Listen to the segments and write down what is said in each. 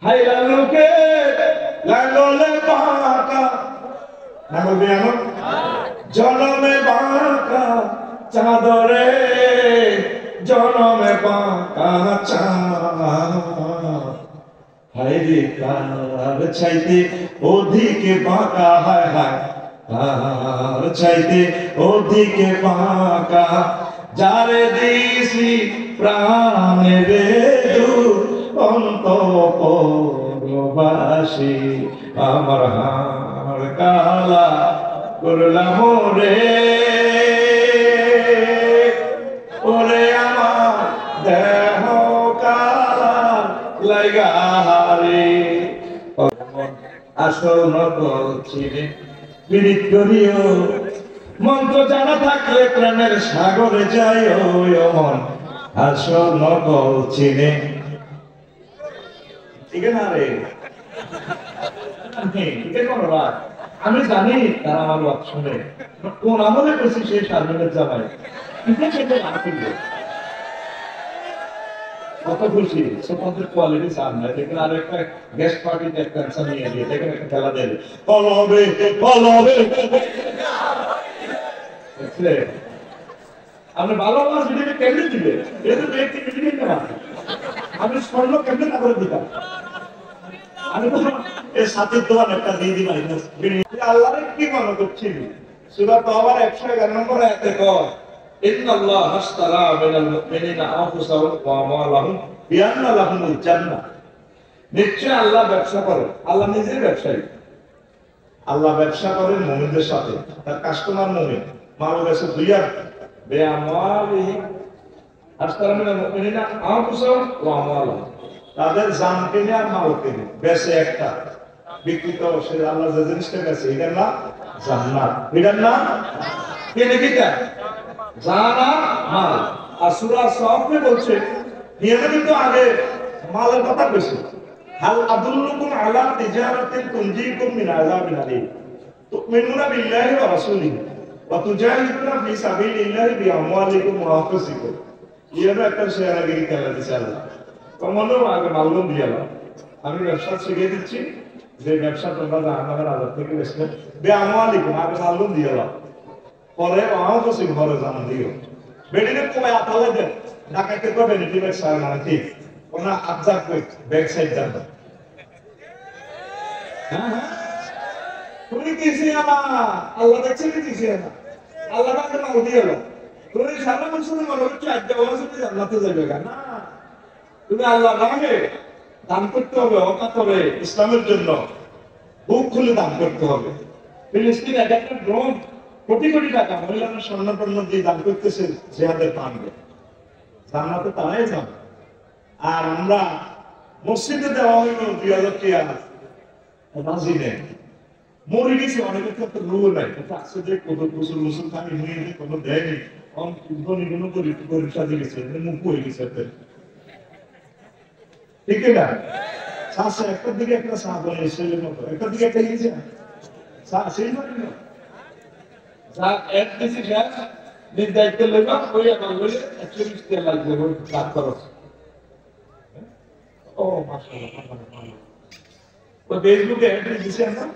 হাইলা লোকে লাগলে বাঁকা নাগল বিয়ানো জনমে বাঁকা চাঁদরে জনমে বাঁকা চাঁদ হায়রে কার চাইতে ওদিকে বাঁকা হায় হায় কার চাইতে ওদিকে বাঁকা যারে দিছি প্রাণে রে দূর অন্তঃপুরবাসী আমার হাড় কালা করলাম রে ওরে আমার দেহ কালা লাগা রে আসল নকল চিনে বিরিত করিও মন্ত্র জানা থাকলে প্রেমের সাগরে যায় ওই মন আসল নকল চিনে ঠিক না রে আমি জানি তারা আমার বাদ শুনে কোন আমলে করছি সেই শারমিনের জামাই কত খুশি সুপন্থের কোয়ালিটি চান না দেখেন আর একটা গেস্ট পার্টিতে একটা অ্যান্সার নিয়ে দিয়ে দেখেন একটা খেলা দেবে পলবে পলবে আপনি ভালো আমার ভিডিওকে কেমনে দিবে এটা তো একটি ভিডিও না আমি স্বর্ণ কেমনে না করে দিতাম আমি তো এই সাথে দোয়ান একটা দিয়ে দিই মাইনাস আল্লাহর কি মনে করছিস সূরা তাওবার 111 নম্বর আয়াতে কয় ইন্নাল্লাহ হাশতারা মিনাল মুমিনিনা আনফুসাহুম ওয়া আমওয়ালাহুম বিআন্না লাহুমুল জান্নাহ নিশ্চয় আল্লাহ ব্যবসা করে আল্লাহ নিজে ব্যবসায়ী আল্লাহ ব্যবসা করেন মুমিনদের সাথে তার কাস্টমার মুমিন মাল বেচে দুইয়ার বিআমওয়ালিহিম হাশতারা মিনাল মুমিনিনা আনফুসাহুম ওয়া আমওয়ালাহুম তাদের জান কিনে আর মাল কিনে বেচে একটা বিক্রি তো সে আল্লাহ যে জিনিসটা বেচে এটার নাম জান্নাত এটার নাম কিনে কিটা জানা মাল আর সূরা সাফে বলছে নিয়মে কিন্তু আগে মালের কথা কইছে হাল আদুল্লুকুম আলা তিজারাতিন তুনজিকুম মিন আযাবিন আলীম তুমিনুনা বিল্লাহি ওয়া রাসূলিহি ওয়া তুজাহিদুনা ফি সাবিলিল্লাহি বিআমওয়ালিকুম ওয়া আনফুসিকুম ইয়াবা একটা শেয়ারগিরি খেলা দিছে আল্লাহ তোমাদের আগে মালগুন দিয়ে দাও আমি ব্যবসা শিখিয়ে দিচ্ছি যে ব্যবসা তোমরা জাহান্নামের আযাব থেকে বাঁচবে বিআমওয়ালিকুম আগে মালগুন দিয়ে দাও পরে আনফুসিকুম ঘরে জান দিও বেডিনে কয় আতালে দেন ডাকাতে কো বেনিটি ব্যাগ সার মানে ঠিক কোনা আবজাক কই ব্যাক সাইড যান হ্যাঁ তুমি কিসে আমা আল্লাহ দেখছে কি কিসে না আল্লাহ আমাকে মাল দিয়ে দাও তুমি সারা মানুষের মনে হচ্ছে আজ ওরা শুনে জান্নাতে যাবে না তুমি আল্লাহ নামে দান করতে হবে ওকাত হবে ইসলামের জন্য বুক খুলে দান করতে হবে ফিলিস্তিন একটা ড্রোন কোটি কোটি টাকা মহিলারা স্বর্ণপন্ন দিয়ে দান করতেছে জিহাদের পানবে জান্নাতে তারাই যাবে আর আমরা মসজিদে দেওয়া হইল 2000 টাকা নাজিনে মরে গেছে অনেকের ক্ষেত্রে রুল নাই এটা আছে যে কত বছর মুসলিম খানি হয়ে গেছে কোনো দেয়নি কম ধনী কোনো পরীক্ষা দিয়ে গেছে মুখ হয়ে গেছে ঠিক না সাথে একটার দিকে একটা সাপ বলে ছেলের মতো একটার দিকে একটা গেছে সেই মানে না যা এক কেজি গ্যাস নির্ধারিত লইবা ওই আমার লইলে 41 টাকা লাগবে ওই কাজ খরচ ও মাশাআল্লাহ ওই ফেসবুকে অ্যাড্রেস দিছি আমরা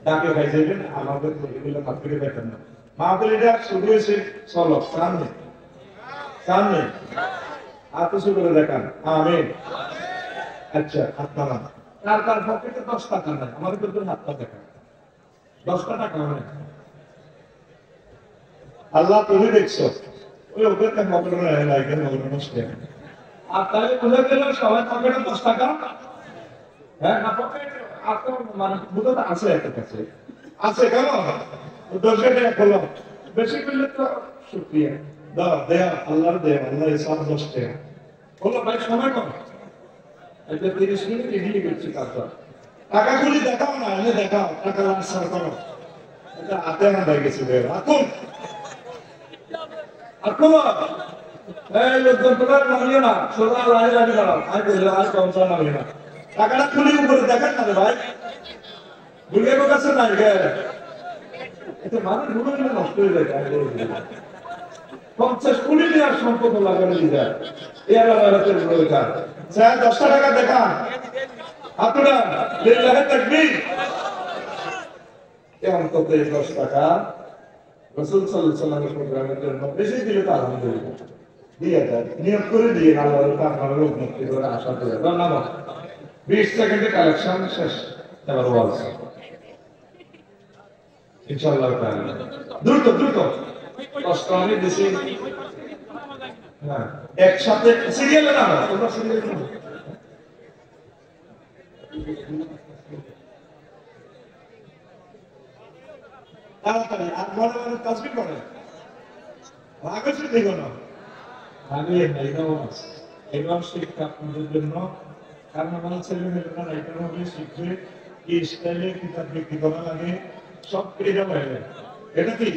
ডাকে ভাই যাবেন আমাদের এগুলো মার্কেটে দেখেন না মাহফিলটা শুরু হয়েছে চলো সামনে সামনে হাত উঁচু করে দেখান আমিন আচ্ছা হাত নামান কার কার পকেটে 10 টাকা নাই আমাদের কিন্তু হাতটা দেখান 10 টাকা নাই আল্লাহ তুমি দেখছো ওই ওদের টাকা পকেটে নাই কেন ওগুলো নষ্ট আর তাহলে বুঝে গেল সবাই পকেটে 10 টাকা হ্যাঁ না পকেটে আপনার মানে বুঝতে আছে একটা কাছে আছে কেন 10 টাকা খোলো বেশি করলে তো শুকরিয়া দাও দেয়া আল্লাহর দেয়া আল্লাহ হিসাব 10 টাকা বলো ভাই সময় কম এটা 30 মিনিট এডিট করছি কাজটা টাকা গুলি দেখাও না এনে দেখাও টাকা আনসার করো এটা হাতে না হয়ে গেছে এখন এখন এই লোকজন তোমার মানিও না সোজা লাইন লাইন দাঁড়াও আমি বললাম আজ কম চা মানিও না টাকাটা খুলি উপরে দেখেন না রে ভাই বুড়িয়ার কাছে নাই গে এটা মানুষ ভুলে নষ্ট হয়ে যায় 50 কোটি টাকার সম্পদ লাগানো যায় এর আলাদা রয়েছে স্যার 10 টাকা দেখান আপনারা লিল্লাহি তাকবীর। কেমন কত 10 টাকা রাসূল সাল্লাল্লাহু আলাইহি ওয়াসাল্লামের প্রোগ্রামের জন্য বেশি দিলে তো আলহামদুলিল্লাহ দিয়ে দেন, নিয়োগ করে দিয়ে আল্লাহর আপনার লোক মুক্তি করে আশা করে ধন্যবাদ। 20 সেকেন্ডে কালেকশন শেষ, এবার ওয়াজ ইনশাআল্লাহ তাআলা দ্রুত দ্রুত কষ্ট আমি বেশি হ্যাঁ একসাথে সিরিয়ালে না তোমরা সিরিয়ালে না তাড়াতাড়ি আর মনে মনে তাসবিহ করে আগের দিকে না আগে এডভান্স শিক্ষা আপনাদের জন্য, কারণ আমার ছেলেমেয়েরা রাইটার হবে, শিখবে কি স্টাইলে কিতাব বিক্রি করা লাগে সব পেয়ে যাবো। এটা কি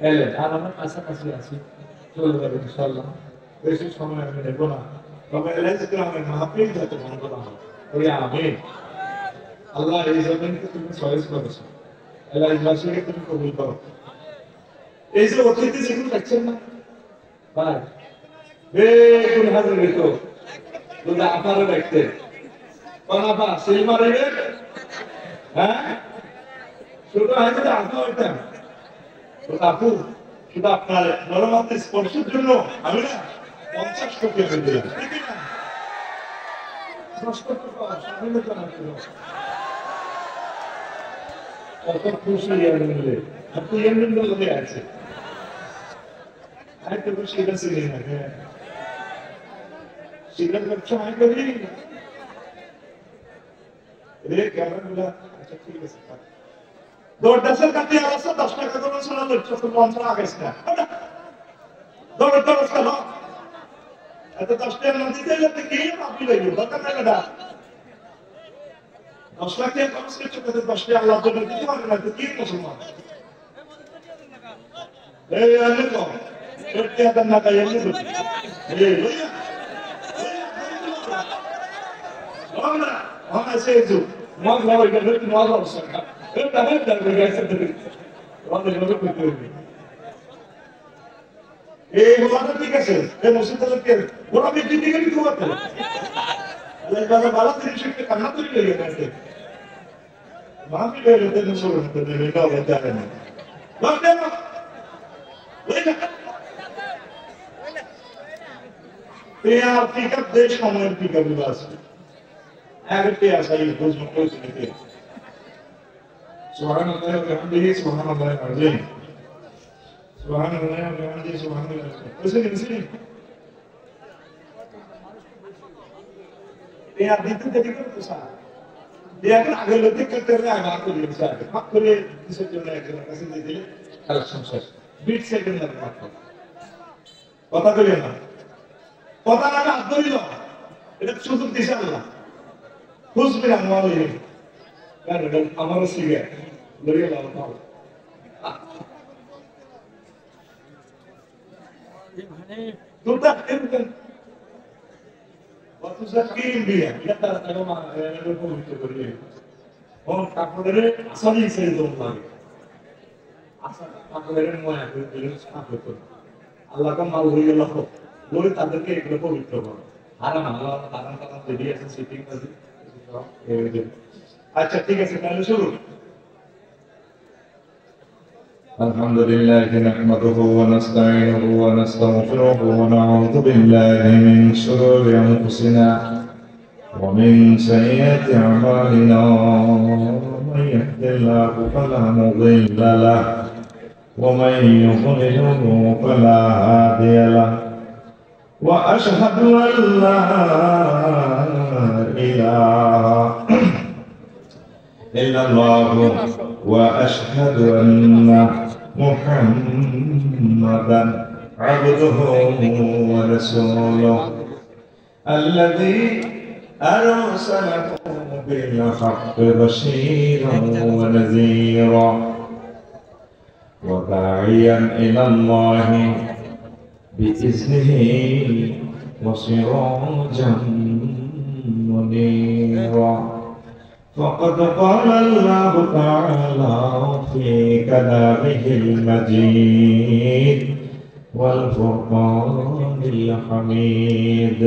এলে আর আমার কাছাকাছি আছি, চলে যাবে ইনশাআল্লাহ, বেশি সময় আমি নেব না। তবে এলাইজ গ্রামের মাহফিল যাতে বন্ধ না হয়, ওই আমি আল্লাহ এই জমিনকে তুমি চয়েস করেছো, এলাইজবাসীকে তুমি কবুল করো। এই যে অতিথি যেগুলো দেখছেন না ভাই, বেগুন হাজির হইতো দুটা আপারে দেখতে কোন আপা সিলমার হ্যাঁ শুধু হয়তো আপা হইতাম আপু, শুধু আপনার নরমাত্র স্পর্শের জন্য আমি না 50 কোটি হয়ে দিলাম, ঠিক না? কত খুশি মিলে আপনি এমনি আছে I to wish it again. She doesn't have time to leave. They can't do that. Don't doesn't cut the answer, that's not the one who looks at the ones who are against that. Don't tell us a lot. At the Dustin of the day of the game, I'll be like you, but I'm not that. I was like, I'm sketching with the Dustin, I love the game, like the game was much. Hey, I look. Perché è andata a vedere? Ora sei tu, ma vuoi che non ti vado a sapere? Questa volta perché è stato quando lo vedo qui. E guarda che c'è, è non si sta che ora mi dici che tu vai. La cosa balla ti dice che canna tu devi vedere. Ma mi vedo che non sono per vedere da vedere. Guarda. Pair pickup দেশ সময়ের pickup আছে আগে pair size বুঝবো course নিতে সুবহানাল্লাহ ওয়া বিহামদিহি সুবহানাল্লাহ আযীম সুবহানাল্লাহ ওয়া বিহামদিহি সুবহানাল্লাহ বুঝছেন পেয়ার দিতে দেরি করতে স্যার পেয়ার আগে লোকে করতে হবে আগে করে স্যার হাত করে কিসের জন্য একজনের কাছে দিয়ে দিলে কালেকশন শেষ 20 সেকেন্ড লাগে মাত্র কথা বলি না কথা না হাত ধরিল এটা সুযোগ দিছে আল্লাহ খুশবি না মাওলি কারণ আমারও সিগে লরিয়ে লাভ পাও দুটা কেমন কত জাকিম দিয়া এটা তার মা এর পবিত্র করিয়ে ওর কাপড়ের আসলে সেই দম লাগে আসলে কাপড়ের ময়া করে দিলেন সাফ হতো আল্লাহ কা মাল হয়ে গেল লরি তাদেরকে এগুলো পবিত্র করে হারাম আল্লাহ হারাম কালাম দিয়ে দিয়েছেন সিটিং কাজে আচ্ছা ঠিক আছে তাহলে শুরু الحمد لله نحمده ونستعينه ونستغفره ونعوذ بالله من شرور أنفسنا ومن سيئات أعمالنا من يهد الله فلا مضل له ومن يضلله فلا هادي له وأشهد أن لا إله إلا الله وأشهد أن محمدا عبده ورسوله الذي أرسله بالحق بشيرا ونذيرا وداعيا إلى الله بإذنه وسراجا منيرا فقد قال الله تعالى في كلامه المجيد والفرقان الحميد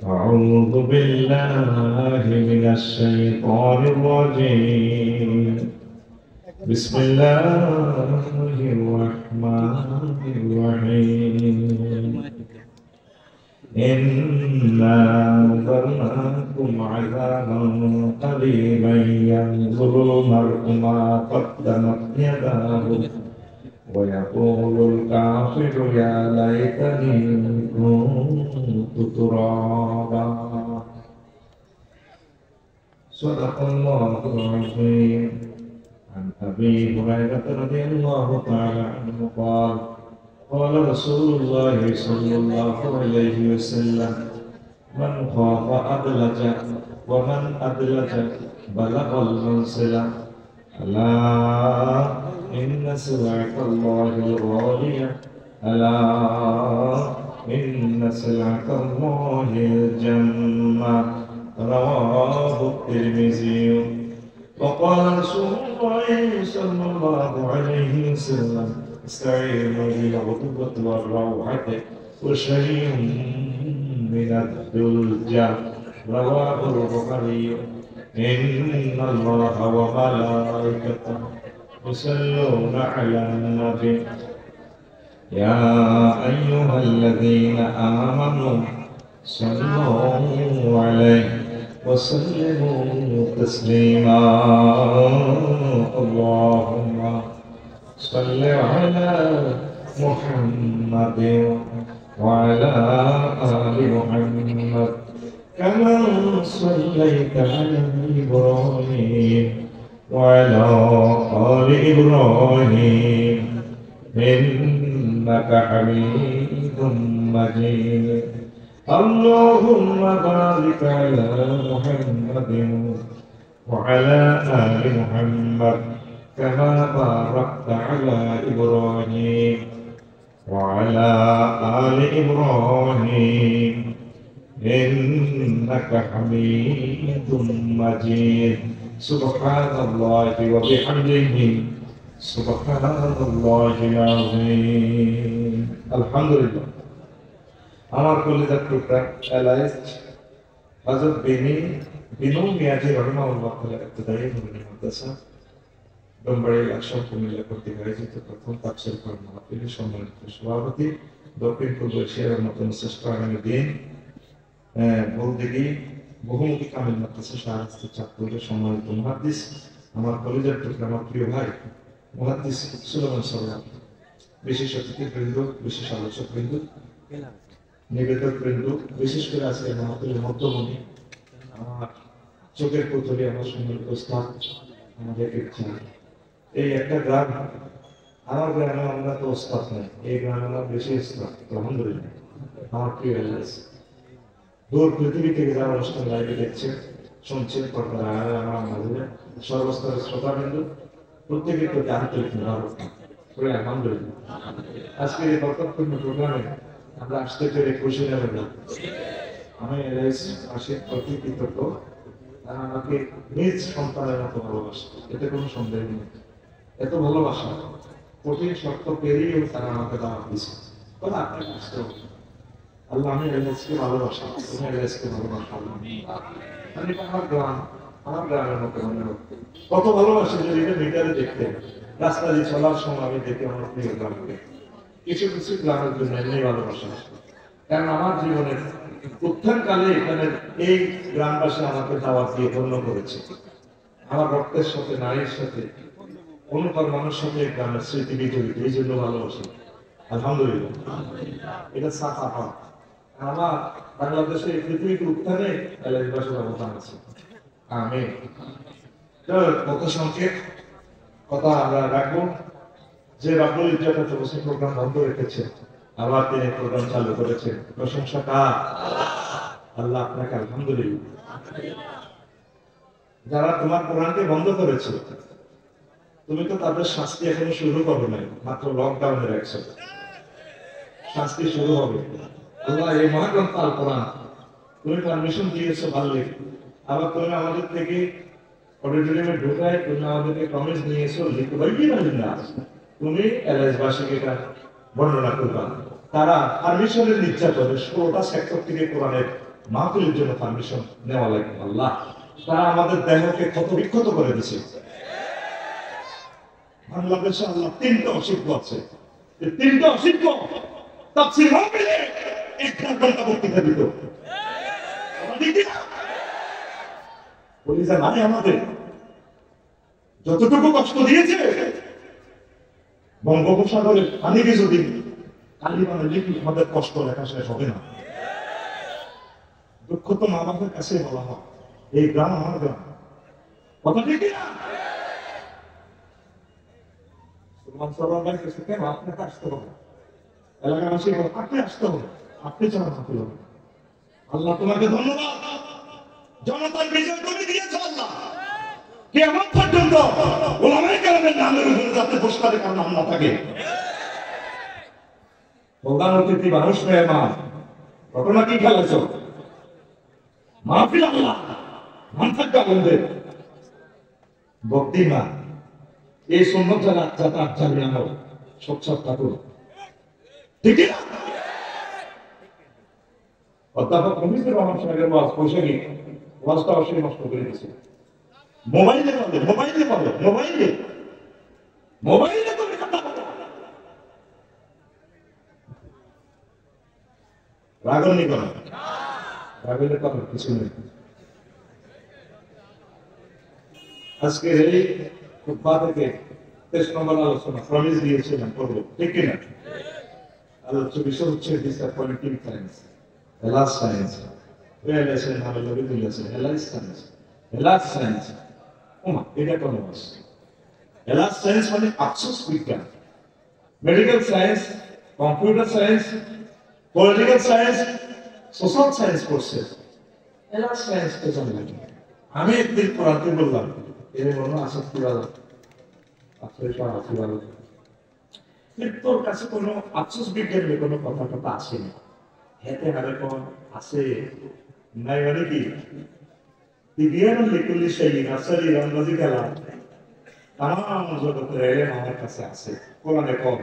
أعوذ بالله من الشيطان الرجيم بسم الله الرحمن الرحيم إنا أنذرناكم عذابا قريبا ينظر المرء ما قدمت يداه ويقول الكافر يا ليتني كنت ترابا صدق الله العظيم. عن أبي هريرة رضي الله تعالى عنه قال قال رسول الله صلى الله عليه وسلم من خاف أدلج ومن أدلج بلغ المنزل ألا إن سلعة الله الغالية ألا إن سلعة الله الجنة رواه الترمذي. وقال رسول الله صلى الله عليه وسلم استعينوا بالعقوبة والروعة وشيء من الدلجة رواه البخاري. إن الله وملائكته يصلون على النبي يا أيها الذين آمنوا صلوا عليه وسلموا تسليما. اللهم صل على محمد وعلى آل محمد كما صليت على إبراهيم وعلى آل إبراهيم إنك حميد مجيد. اللهم بارك على محمد وعلى آل محمد كما باركت على إبراهيم وعلى آل إبراهيم إنك حميد مجيد. سبحان الله وبحمده سبحان الله العظيم. الحمد لله. আমার কলিজার টুকরা এলাইস্ট হযরত বিনু মিয়াজি রাহিমাহুল্লাহ তাআলা ইবতিদায়ী নুরানি মাদ্রাসা ডোমবাড়ি লাকসাম কুমিল্লা কর্তৃক আয়োজিত প্রথম তাফসীর কোরআন মাহফিলের সম্মানিত সভাপতি দক্ষিণ পূর্ব এশিয়ার অন্যতম শ্রেষ্ঠ আগামী দিন বলদিঘি বহুমুখী কামিল মাদ্রাসা শাহরাস্তি চাঁদপুরের সম্মানিত মুহাদ্দিস আমার কলিজার টুকরা আমার প্রিয় ভাই মুহাদ্দিস সুলেমান সাল্লাম, বিশেষ অতিথিবৃন্দ, বিশেষ আলোচকবৃন্দ, নিবেদকবৃন্দ, বিশেষ করে আজকে মাহফিলের মধ্যমণি আমার চোখের পুতুলি আমার সম্মানিত উস্তাদ আমাদের এই একটা গ্রাম, আমার গ্রামে আমরা তো উস্তাদ নাই, এই গ্রামে আমার বেশি উস্তাদ আলহামদুলিল্লাহ। আমার প্রিয় এলাইস দূর পৃথিবী থেকে যারা অনুষ্ঠান লাইভে দেখছে শুনছেন আমার মাঝে সর্বস্তরের শ্রোতাবৃন্দ প্রত্যেকের প্রতি আন্তরিক করে আলহামদুলিল্লাহ। আজকে এই বরকতপূর্ণ প্রোগ্রামে আমরা আসতে পেরে খুশি নেবেন না। আমি এলাইস আশিক প্রতি কৃতজ্ঞ, তারা আমাকে নিজ সন্তানের মতো ভালোবাসে, এতে কোনো সন্দেহ নেই। এত ভালোবাসা কঠিন শর্ত পেরিয়েও তারা আমাকে দাওয়াত দিয়েছে, তবে আপনাকে আসতে হবে। আল্লাহ আমি এলাইসকে ভালোবাসা, তুমি এলাইসকে ভালোবাসা। আমি আমার গ্রাম, আমার গ্রামের মতো মনে হোক কত ভালোবাসে যদি এটা মিটারে দেখতে রাস্তা দিয়ে চলার সময় আমি দেখি আমার প্রিয় গ্রামকে। কিছু কিছু গ্রামের জন্য এমনি ভালোবাসা, কারণ আমার জীবনের উত্থানকালে এখানে এই গ্রামবাসী আমাকে দাওয়াত দিয়ে ধন্য করেছে। আমার রক্তের সাথে নারীর সাথে অনুকর্মানোর সাথে গ্রামের স্মৃতি বিজড়িত, এই জন্য ভালোবাসি আলহামদুলিল্লাহ। এটা সাফা হক। আমার বাংলাদেশে পৃথিবীর উত্থানে এলাকাবাসীর অবদান আছে। আমি কত সংক্ষেপ কথা আমরা রাখবো। যে রাব্বুল ইজ্জত এত বছর প্রোগ্রাম বন্ধ রেখেছে, আবার তিনি প্রোগ্রাম চালু করেছেন, প্রশংসা কার? আল্লাহ আপনাকে আলহামদুলিল্লাহ। যারা তোমার কোরআনকে বন্ধ করেছে তুমি তো তাদের শাস্তি এখনো শুরু করবে না, মাত্র লকডাউনের একসাথে শাস্তি শুরু হবে। আল্লাহ এই মহাগ্রন্থ আল কোরআন তুমি পারমিশন দিয়েছো ভালো, আবার তুমি আমাদের থেকে অডিটোরিয়ামে ঢোকায় তুমি আমাদেরকে প্রমিস নিয়েছো লিখবাই না, তুমি এলাইসবাসীকে এটা বর্ণনা করবা। তারা পারমিশনের নির্যাতনে 16টা সেক্টর থেকে কোরআনের মাহফিলের জন্য পারমিশন নেওয়া লাগবে। আল্লাহ, তারা আমাদের দেহকে ক্ষত বিক্ষত করে দিছে। বাংলাদেশে আল্লাহ 3টা অসিদ্ধ আছে, এই 3টা অসিদ্ধ তাফসীর মাহফিলে 1 ঘন্টা বক্তৃতা দিত। বলি যে নাই আমাদের যতটুকু কষ্ট দিয়েছে, বঙ্গোপসাগরের পানিকে যদি কালি বানালে কি আমাদের কষ্ট লেখা শেষ হবে না? দুঃখ তো মা বাবার কাছে বলা হয়, এই গ্রাম আমার গ্রাম, কথা ঠিক না? কেন আপনাকে আসতে হবে? এলাকাবাসী আপনি আসতে হবে, আপনি ছাড়া মাফি হবে। আল্লাহ তোমাকে ধন্যবাদ, জনতার বিজয় করে দিয়েছ আল্লাহ। কিয়ামত পর্যন্ত ওলামায়ে কেরামের নামের উপরে যাতে পুরস্কারের কারণ নাম না থাকে। প্রধান অতিথি মানুষ মেহমান, ঘটনা কি খেলেছ? মাহফিল আল্লাহ মান থাকবে আমাদের ভক্তি না। এই সুন্নত যারা যাতায়াত জানি আমার সচ্ছাদ থাকুন, ঠিক না? অধ্যাপক মফিজুর রহমান সাহেবের ওয়াজ পয়সা নিয়ে ওয়াজটা অবশ্যই নষ্ট করে দিয়েছে। মোবাইলে বলে, মোবাইলে বলে, মোবাইলে মোবাইলে তুমি কথা বলো। রাগনি করো, রাগলে কথা কিছু নেই। আজকে এই খুতবা থেকে 23 নম্বর আলোচনা প্রমিস দিয়েছিলাম করবো, ঠিক কিনা? আলোচ্য বিষয় হচ্ছে ডিসঅ্যাপয়েন্টিং সায়েন্স, হেলাস সায়েন্স। রিয়েলাইজেশন ভালো লাগে দিয়েছে হেলাস সায়েন্স, হেলাস সায়েন্স। ওমা এটা কোন মাস? হেলাস সায়েন্স মানে আফসোস বিজ্ঞান, medical science, computer science, political science, social science করছে, হেলাস সায়েন্স কে জানলাম। আমি একদিন পড়াতে বললাম এর মনে আসক্তি ভালো, আসক্তি ভালো, তোর কাছে কোনো আফসোস বিজ্ঞানের কোনো কথা টথা আসেনি, হেতে হারে কোন আছে নাই মানে কি? বিজ্ঞান লিখলি সেই নার্সারি রংবাজি খেলা তাম জগতের এলেন আমার কাছে আছে, কোরআনে কম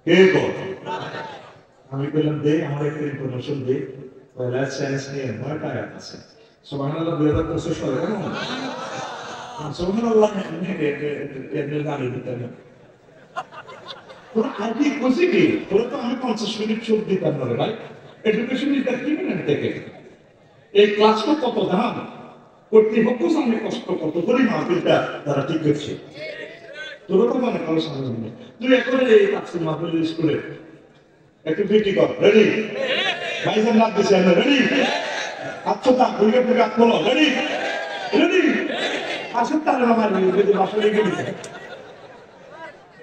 কে কর। আমি বললাম দে আমার একটা ইনফরমেশন দে। লাইফ সায়েন্স নিয়ে 9টা আয়াত আছে। সুবহানাল্লাহ 2025 সালে কেন? সুবহানাল্লাহ এর গালি দিতে না। তোরা আরবি বুঝি কি? তোরা তো আমি 50 মিনিট চোখ দিতাম না রে ভাই। এডুকেশন ইজ দ্য ক্রিমিনাল থেকে। এই ক্লাসটা কত দাম? কর্তৃপক্ষ সামনে কষ্ট কত করি মাহফিলটা তারা ঠিক করছে। তোরা তো মনে করো সামনে তুই এখন এই তাফসীর মাহফিল স্কুলে একটু বিটি কর, রেডি? ভাইজান রাত দিছে আমরা রেডি? আচ্ছা তা বুঝে বুঝে আত বলো রেডি? রেডি? আসেন তাহলে আমার যদি বাসা লেগে দিতে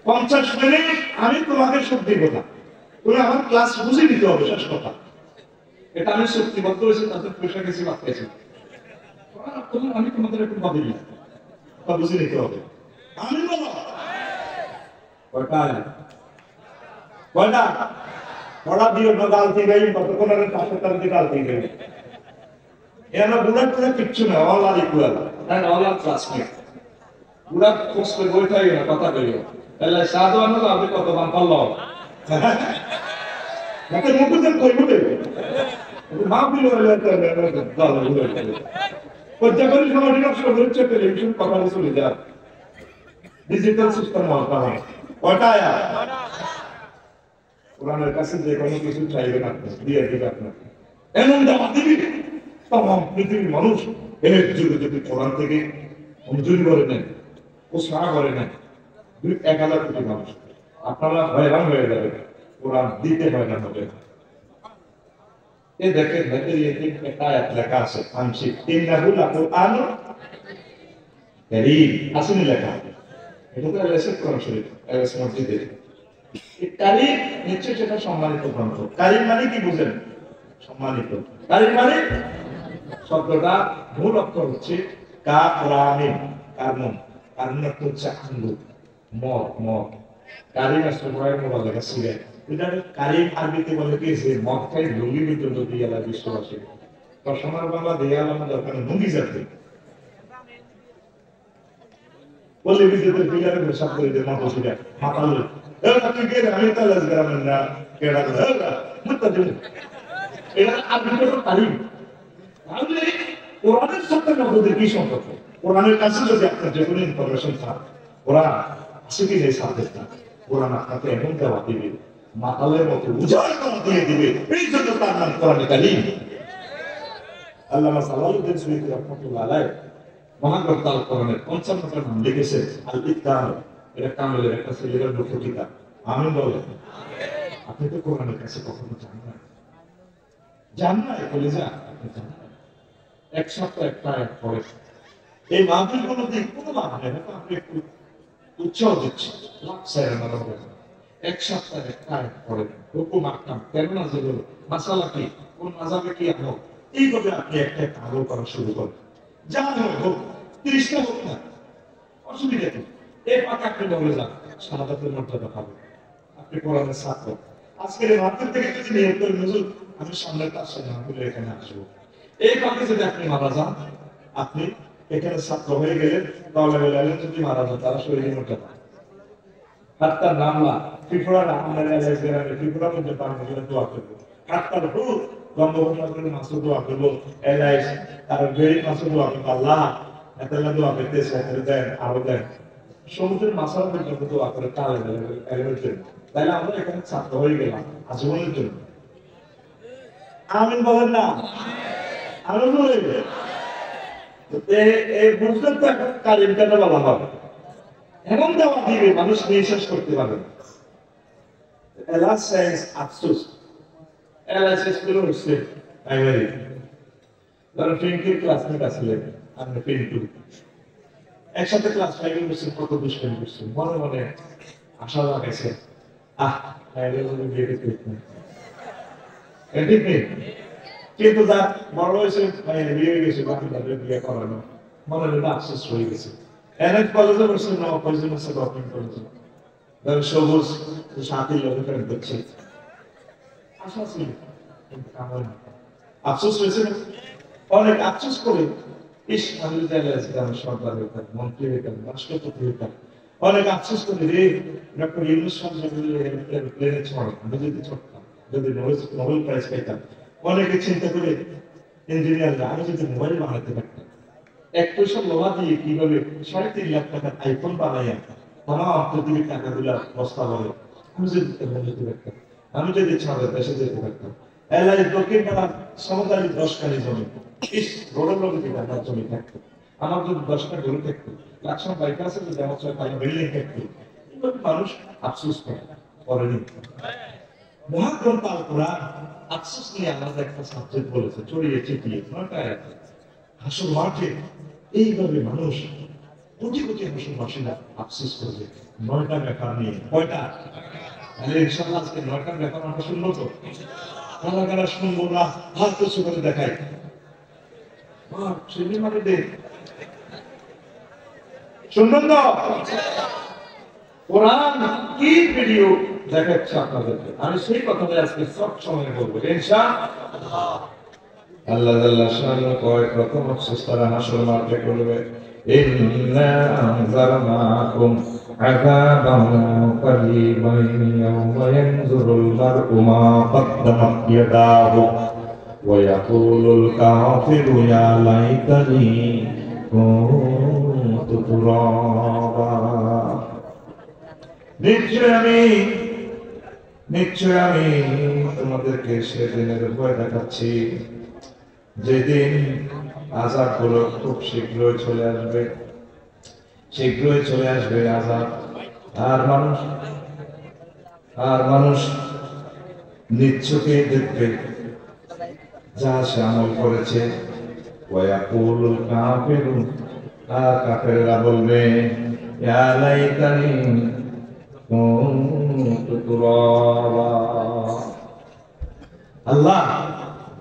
50 মিনিট আমি তোমাকে সব দিব না, তুমি আমার ক্লাস বুঝে নিতে হবে, শেষ কথা। এটা আমি চুক্তিবদ্ধ হয়েছি, তাদের পয়সা গেছি বাঁচাইছি, আমি তোমাদের একটু ভাবি তা বুঝে নিতে হবে। আমি বলো কয়টা কয়টা পড়া দিও না, গাল থেকে গাই কতক্ষণ আগে 5 দিকে গাল থেকে গাই এরা বুড়া টুড়া কিচ্ছু না, all are equal, and all are classmate. বুড়া কোর্সে বইটাই না কথা কইও তাহলে সাধারণ হলো আপনি কত দাম পারলো নাকি মুখের কই বলে মাহফিল হলো দাদা বলে পর্যা করে সমাজে নষ্ট হচ্ছে, টেলিভিশন কথা চলে যায়, ডিজিটাল সিস্টেম মালটা হয়। কয়টা আয়া কোরআনের কাছে যে কোনো কিছু চাইবেন আপনি দিয়ে দিবে আপনাকে, এমন দাওয়া দিবি তমাম পৃথিবীর মানুষ এর যুগে যদি কোরআন থেকে মঞ্জুরি করে নেন, উৎসাহ করে নেন, 1,000 কোটি মানুষ আপনারা হয়রান হয়ে যাবে, কোরআন দিতে হয়রান হবে। এই দেখেন একটা আয়াত লেখা আছে আংশিক, ইন্নাহুল কুরআন কারীম আসলে লেখা, এটা তো এলএসএ কোরআন শরীফ, এলএসএ মসজিদে কারীম নিশ্চয় সেটা সম্মানিত গ্রন্থ। কারীম মানে কি বুঝেন? সম্মানিত। কারীম মানে শব্দটা মূল অক্ষর হচ্ছে কাফ রা মিম, কারমন, কারমন অর্থ হচ্ছে আঙ্গুর, মদ, মদ। কারীম আসলে বড় মোবাইল লেখা সিগারেট, এটা কারীম আরবিতে বলে কি যে মদ খাই লুঙ্গি বিদ্যুৎ দিয়ে আলা বিশ্ববাসী রসমার বাংলা দেয়া আলাদা দরকার লুঙ্গি যাতে বলে বিদ্যুতের পিলারে হিসাব করে দেয় মতো সিগারেট মাতাল আপনি কে আমি তাহলে গ্রামের না কেডা এটা আরবিতে তো কারীম, তাহলে কোরআনের সাথে নবদের কি সম্পর্ক? কোরআনের কাছে যদি আপনার যে কোনো ইনফরমেশন থাকে, কোরআন আছে কি নেই সাবজেক্টটা, কোরআন আপনাকে এমন দেওয়া দিবে, মাতালের মতো উজাড় করা দিয়ে দিবে। এই জন্য তার নাম কোরআনে কারীম। আল্লামা সালাউদ্দিন সুয়ুতী রাহমাতুল্লাহ আলাইহি মহাগ্রন্থ আল কোরআনের 55টা নাম লিখেছে। আল ইতকান, এটা কামেলের একটা সিলেবাস মুখ্য কিতাব। আমিন বলেন। আপনি তো কোরআনের কাছে কখনো যান না, জান না, কলেজা আপনি জান না। এক সপ্তাহ একটা আয়াত পড়ে এই মাহফিল কোনো দিক কোনো লাভ নেই, আপনি একটু উৎসাহ দিচ্ছে, লাভ চাই না। এক সপ্তাহ একটা আয়াত পড়ে হুকুম আহকাম কেন নাযিল হলো, মাসালা কি, কোন মাযহাবে কি আমল, এইভাবে আপনি একটা একটা আমল করা শুরু করেন। যা হয় হোক, 30টা হোক না, অসুবিধা নেই। এই পাকা আপনি বলে যান, শাহাদাতের মর্যাদা পাবেন। আপনি কোরআনের ছাত্র। আজকের এই মাহফিল থেকে যদি নিয়ত করেন, হুজুর আমি সামনের ক্লাসে মাহফিলে এখানে আসবো, এই ফাঁকে যদি আপনি মারা যান, আপনি এখানে ছাত্র হয়ে গেলেন, তাহলে যদি মারা যান তারা শরীরে মর্যাদা হাত্তার নামলা ত্রিপুরার আমাদের এলাকায় ত্রিপুরার মধ্যে পান করে দোয়া করবো। হাত্তার হুর বঙ্গবন্ধু মাসুদ দোয়া করবো, এলাইস তার বেড়ি মাসুদ দোয়া করবো, আল্লাহ এতলা দোয়া করতেছে, দেন আরো দেন। সমুদ্রের মাছার পর্যন্ত দোয়া করে তালে এলের জন্য। তাইলে আমরা এখানে ছাত্র হয়ে গেলাম আজীবনের জন্য। আমিন বলেন না? আরো বলে এই বুঝলেন তো এখন কারিম কেন বলা হবে? এমন দেওয়া দিবে মানুষ নিঃশ্বাস করতে পারবে না। এলাস সায়েন্স আফসোস, এলাস স্কুলে হচ্ছে প্রাইমারি, ধরো পিঙ্কির ক্লাসমেট আসলে আপনি পিঙ্কু একসাথে ক্লাস 5 এ বসে কত দুষ্কর্ম করছেন, মনে মনে আশা লাগাইছে, বিয়ে করতে ঠিক নেই। কিন্তু যা বড় হয়েছে বিয়ে হয়ে গেছে, বাকি তাদের বিয়ে করানো মনে হলো আফসোস হয়ে গেছে। এনএফ কলেজে বসে কলেজে বসে গভর্নমেন্ট কলেজে সবুজ সাথী লোক ফেরত দিচ্ছে, আশা ছিল কিন্তু আফসোস হয়েছে। অনেক আফসোস করে ইস আমি যদি আমি সরকার হইতাম, মন্ত্রী হইতাম, রাষ্ট্রপতি হইতাম। অনেক আফসোস করে রে ডক্টর ইউনূস প্লেনে ছড় আমি যদি ছড়তাম, যদি নোবেল প্রাইজ পাইতাম। অনেকে চিন্তা করে ইঞ্জিনিয়াররা আমি যদি মোবাইল বানাতে পারতাম, 1 পয়সা লোহা দিয়ে কিভাবে 3.5 লাখ টাকার আইফোন বানাইয়া তামাম পৃথিবীর টাকাগুলা বস্তা বলে আমি যদি যেতে পারতাম, আমি যদি ছাড়ে দেশে যেতে পারতাম। এলাই দক্ষিণ পাড়ার সমকালী 10 জমি, ইস রোডের লোকে টাকার জমি থাকতো, আমার যদি 10টা গরু থাকতো, লাকসাম বাইপাসে যদি আমার 6টা বিল্ডিং থাকতো। এইভাবে মানুষ আফসোস করেনি। মহাগ্রন্থ আল কোরআন আফসোস নিয়ে আমাদের একটা সাবজেক্ট বলেছে, ছড়িয়ে ছিটিয়ে 9টা আয়াত। হাসর মাঠে এইভাবে মানুষ কোটি কোটি হাসরবাসীরা আফসোস করবে 9টা ব্যাপার নিয়ে। কয়টা? তাহলে ইনশাআল্লাহ আজকে 9টা ব্যাপার আমরা শুনবো তো? কারা কারা শুনবো না হাত কিছু করে দেখাই। শুনবেন তো? কোরআন কি ভিডিও দেখাচ্ছে আপনাদেরকে, আমি সেই কথাটা আজকে সব সময় বলবো ইনশাআল্লাহ। আল্লাহ জাল্লা শাআনু কয় প্রথম আফসোস তারা হাসর মাঠে করবে, ইন্না আনজারনাকুম আযাবান করিবান ইয়াওমা ইয়ানজুরুল মার'উ মা কদ্দামাত ইয়াদাহু ওয়া ইয়াকুলুল কাফিরু ইয়া লাইতানি কুনতু তুরাবা। নিশ্চয় আমি তোমাদেরকে সেদিনের ভয় দেখাচ্ছি, যেদিন আযাব গুলো খুব শীঘ্রই চলে আসবে, শীঘ্রই চলে আসবে আযাব। আর মানুষ নিশ্চয়ই দেখবে যা সে আমল করেছে। ওয়ায়াকুলুল কাফিরু, আর কাফেররা বলবে ইয়া লাইতানি কুনতু তুরাবা। আল্লাহ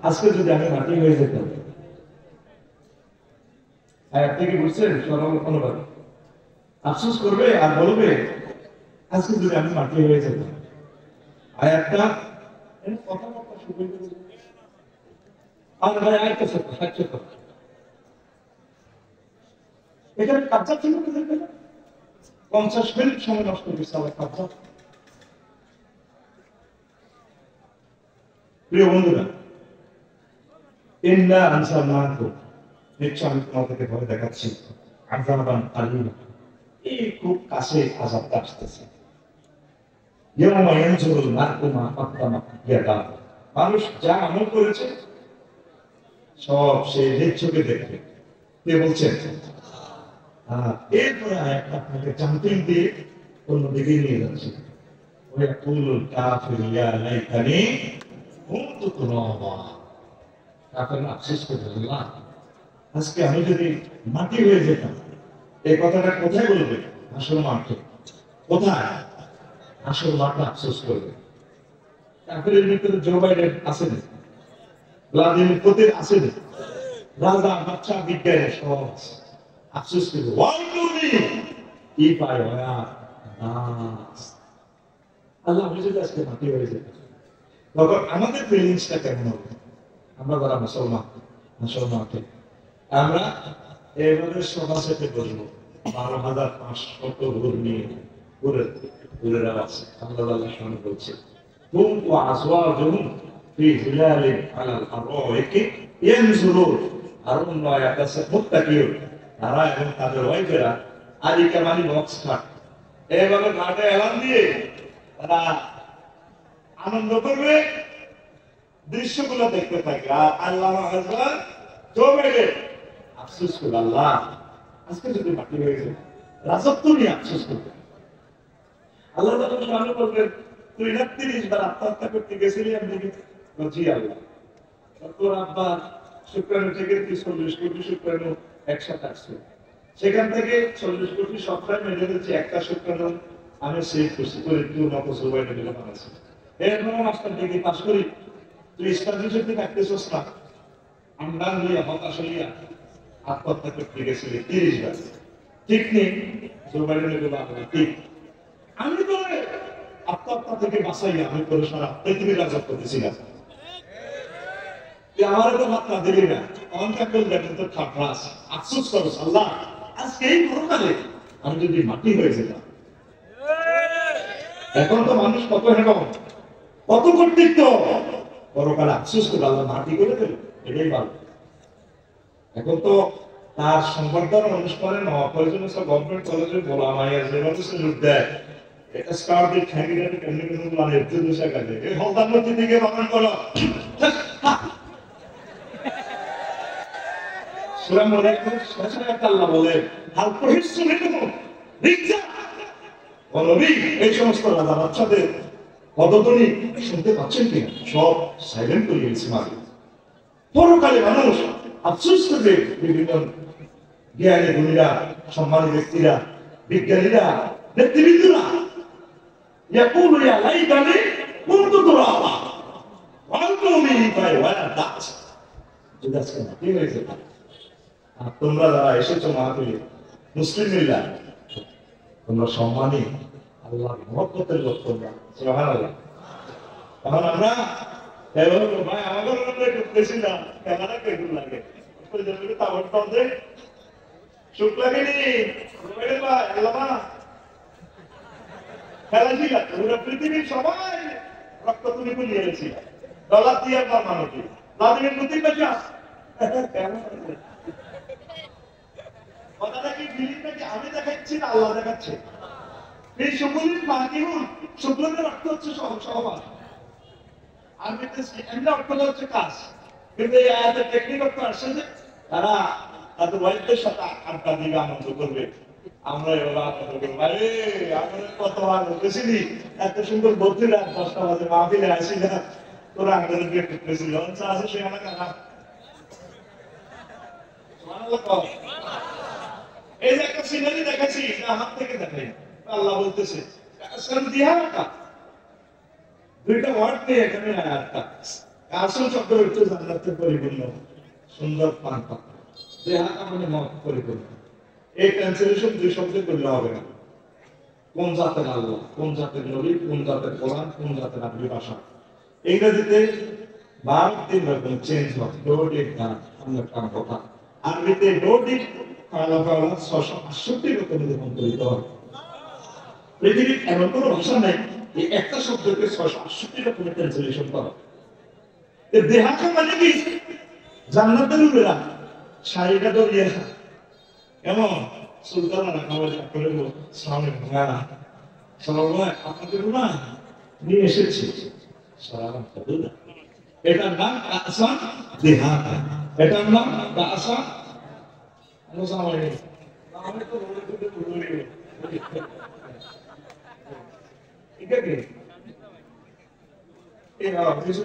আজকে যদি আমি মাটি হয়ে যেতাম। আয়াত থেকে বুঝছেন? সরল অনুবাদ। আফসোস করবে আর বলবে আজকে যদি আমি মাটি হয়ে যেতাম। আয়াতটা কথাবার্তা শুরু করে আর ভাই আয়াতটা সাহায্য করো। এখানে কাজা ছিল কি দেখবেন? 50 মিনিট সময় নষ্ট করছে আমার কাজা। প্রিয় বন্ধুরা, ইন্না আনসারনাহু, নিশ্চয় আমি তোমাদেরকে ভয় দেখাচ্ছি, আযাবান আলীমা, এই খুব কাছে আযাবটা আসতেছে। ইয়াওমা ইয়ানজুরুল মার'উ মা কদ্দামাত ইয়াদাহু, মানুষ যা আমল করেছে সব সে নিজ চোখে দেখবে। কে বলছেন? এরপরে আয়াতটা আপনাকে জাম্পিং দিয়ে অন্যদিকে নিয়ে যাচ্ছে। ওয়ায়াকুলুল কাফিরু ইয়া লাইতানি কুনতু তুরাবা, কাফের আফসোস করে, আল্লাহ আজকে আমি যদি মাটি হয়ে যেতাম। এই কথাটা কোথায় বলবে? আসল মাঠে। কোথায়? আসল মাঠে আফসোস করবে। কাফেরের ভিতরে জো বাইডেন আছে না, ভ্লাদিমির পুতিন আছে না, রাজা বাচ্চা বিজ্ঞানী সব আছে। আফসোস করবে, if I were dust, আল্লাহ আমি যদি আজকে মাটি হয়ে যেতাম, তখন আমাদের ফিলিংসটা কেমন হবে? আমরা যারা মুসলমান, মুসলমানকে আমরা এভাবে সভা সেটে বসবো, 12,500 ঘুর নিয়ে ঘুরে ঘুরে আছে। আল্লাহ শুনে বলছে, হুম ওয়া আজওয়াজুহুম ফি জিলালিন আলাল আরাইকি ইয়ানজুরুন, আর অন্য আয়াত আছে মুত্তাকিউন, তারা এবং তাদের ওয়াইফেরা আলিকা মানে বক্স খাট, এইভাবে ঘাটে এলান দিয়ে তারা আনন্দ করবে, দৃশ্যগুলো দেখতে থাকে। আর আল্লাহ আফসোস করবে, আল্লাহ আজকে যদি মাটি হয়ে যায়, রাজত্ব নিয়ে আফসোস করবে। আল্লাহ তখন সামনে বলবেন, তুই না 30 বার আত্মহত্যা করতে গেছিলি, আমি জি আল্লাহ, তোর আব্বা শুক্রাণু থেকে 40 কোটি শুক্রাণু একসাথে আসছে, সেখান থেকে 40 কোটি সপ্তাহে মেরে দিচ্ছি, একটা শুক্রাণু আমি সেই খুশি করে তুই মতো সবাই মিলে বানাচ্ছি। এরপর মাস্টার ডিগ্রি পাস করি, তুই স্টাডিতে থাকতেছিস না, আমদান হইয়া হতাশ হইয়া আত্মহত্যা করতে গেছিলি 30 বার, ঠিক নেই? ঠিক, আমি তো আত্মহত্যা থেকে বাঁচাইয়া আমি করে সারা পৃথিবীর রাজত্ব করতেছিলাম, আমার তো মাত্রা দিলি না, অহংকার করলে কিন্তু খাফাস আফসোস করো, আল্লাহ আজকে এই পরকালে আমি যদি মাটি হয়ে যেতাম। এখন তো মানুষ কত হেরম, কত কর্তৃত্ব, পরকালে আফসোস করে আল্লাহ মাটি করে দেবে, এটাই ভালো। এখন তো তার সংবর্ধনা অনুষ্ঠানে প্রয়োজনে সব গভর্নমেন্ট কলেজে বলা মাইয়া যেভাবে সুযোগ দেয়, এটা স্টার দিয়ে ক্যান্ডিডেট ক্যান্ডিডেট মানে দুশা কাজে এই হলদার মধ্যে দিকে বামন করো সূরা মুনাফিকুন শেষে আল্লাহ বলে, হাল প্রহিসু মিনহুম রিজা, ও নবী এই সমস্ত রাজা বাচ্চাদের পদধ্বনি শুনতে পাচ্ছেন কিনা? সব সাইলেন্ট করে গেছে মাঝে। পরকালে মানুষ আফসোস করবে, বিভিন্ন জ্ঞানী গুণীরা, সম্মানী ব্যক্তিরা, বিজ্ঞানীরা, নেতৃবৃন্দরা, ইয়াকুলু ইয়া লাইতানি কুনতু তুরাবা ওয়া কওমি ফাই ওয়া দাস, যদি আজকে মাটি হয়ে যেত। আর তোমরা যারা এসেছো মাহফিলে, মুসলিম মিল্লাত, তোমরা সম্মানী, আল্লাহর মহব্বতের লোক তোমরা, সুবহানাল্লাহ। তখন আমরা ভাই আমাদের আমরা করতেছি না, ক্যামেরা কেমন লাগে, সুখ লাগেনি ভাই, আল্লাহ খেলাধুলা পুরো পৃথিবীর সবাই রক্ত তুলি তুলি এনেছি, ডলার দিয়ে বা মানবী ভ্লাদিমির পুতিন বেঁচে আস, কথাটা কি ফিলিং নাকি আমি দেখাচ্ছি না আল্লাহ দেখাচ্ছে? এই শুক্লিন মাহিহুন, শুক্লনের অর্থ হচ্ছে সহবাস, আর এমনি অর্থটা হচ্ছে কাজ। কিন্তু এই আয়াতের টেকনিক অর্থ আসছে যে তারা তাদের ওয়াইফদের সাথে আড্ডা দিবে, আনন্দ করবে। আমরা এবার আনন্দ করবো, ভাই আমরা কত আনন্দ করেছিলি, এত সুন্দর বলছিল 10টা বাজে মাহফিলে আসি না, তোরা আনন্দ দিয়ে করতেছিল আছে সে আমার কানা। এই যে একটা সিনারি দেখাচ্ছি, হাত থেকে দেখাই, আল্লাহ বলতেছে দুইটা ওয়ার্ড নিয়ে এখানে আয়াতটা, আসল শব্দ হচ্ছে জান্নাতের পরিপূর্ণ সুন্দর পান পাতা, দেহাটা মানে মত পরিপূর্ণ। এই ট্রান্সলেশন দুই শব্দে করলে হবে না। কোন জাতের আল্লাহ, কোন জাতের নবী, কোন জাতের কোরআন, কোন জাতের আরবি ভাষা। ইংরেজিতে 12 রকম চেঞ্জ হয়, ডোডিক গান অনেক কাম কথা, আরবিতে ডোডিক 668 রকম রূপান্তরিত হয়। পৃথিবীর এমন কোনো ভাষা নাই এই একটা শব্দকে 668 রকমের ট্রান্সলেশন করা। দেহাটা মানে কি? জান্নাতের উড়েরা শাড়িটা ধরিয়ে এমন সুলতান করে সামনে ভাঙা সবাই আপনাদের না নিয়ে এসেছি এটার নাম আসান দেহাত, এটার নাম আসান ঠিক আছে কিছু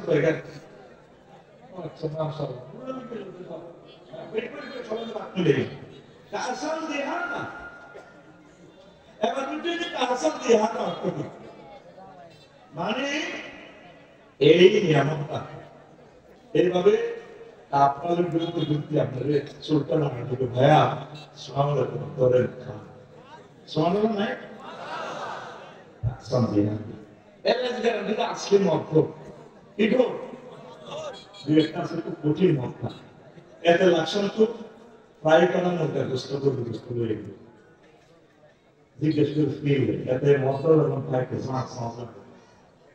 Kasam dihana. Eবার দুটো যে কাসাম দিহানা অর্থ কি? মানে এই নিয়ামতটা এইভাবে আপনাদের বিরুদ্ধে যুক্তি আপনাদের সুলতান আমাদের ভাইয়া সামনে ধরে সামনে নাই কাসাম দিহানা এর যে আজকে মত ঠিক হোক একটা খুব কঠিন মত এতে লক্ষণ তো প্রায় করার মধ্যে দুষ্ট করে জিজ্ঞেস করে ফিরবে এতে মতল এবং থাকে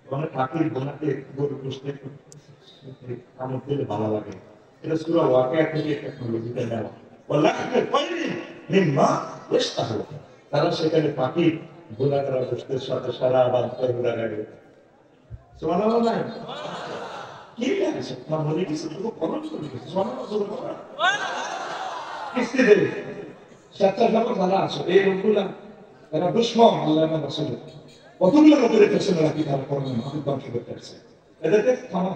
অনেক পাখির বোনাকে গরু পুষতে কামড় দিলে ভালো লাগে এটা সুরা ওয়াকিয়া থেকে টেকনোলজিতে নেওয়া তারা সেখানে পাখি বোনা করা বসতে সাথে সারা বাচ্চা ঘোরা গাড়ি শোনা নাই কি আছে আমার মনে কিছু খরচ করে গেছে শোনা কিস্তি দেবে স্বেচ্ছাসেবক যারা আছে এই লোকগুলা এরা দুশ্মন আল্লাহ রাসূলের কতগুলো লোকের পেছনে রাখি তারা করবে মানুষ ধ্বংস করতে আসছে এদেরকে থামা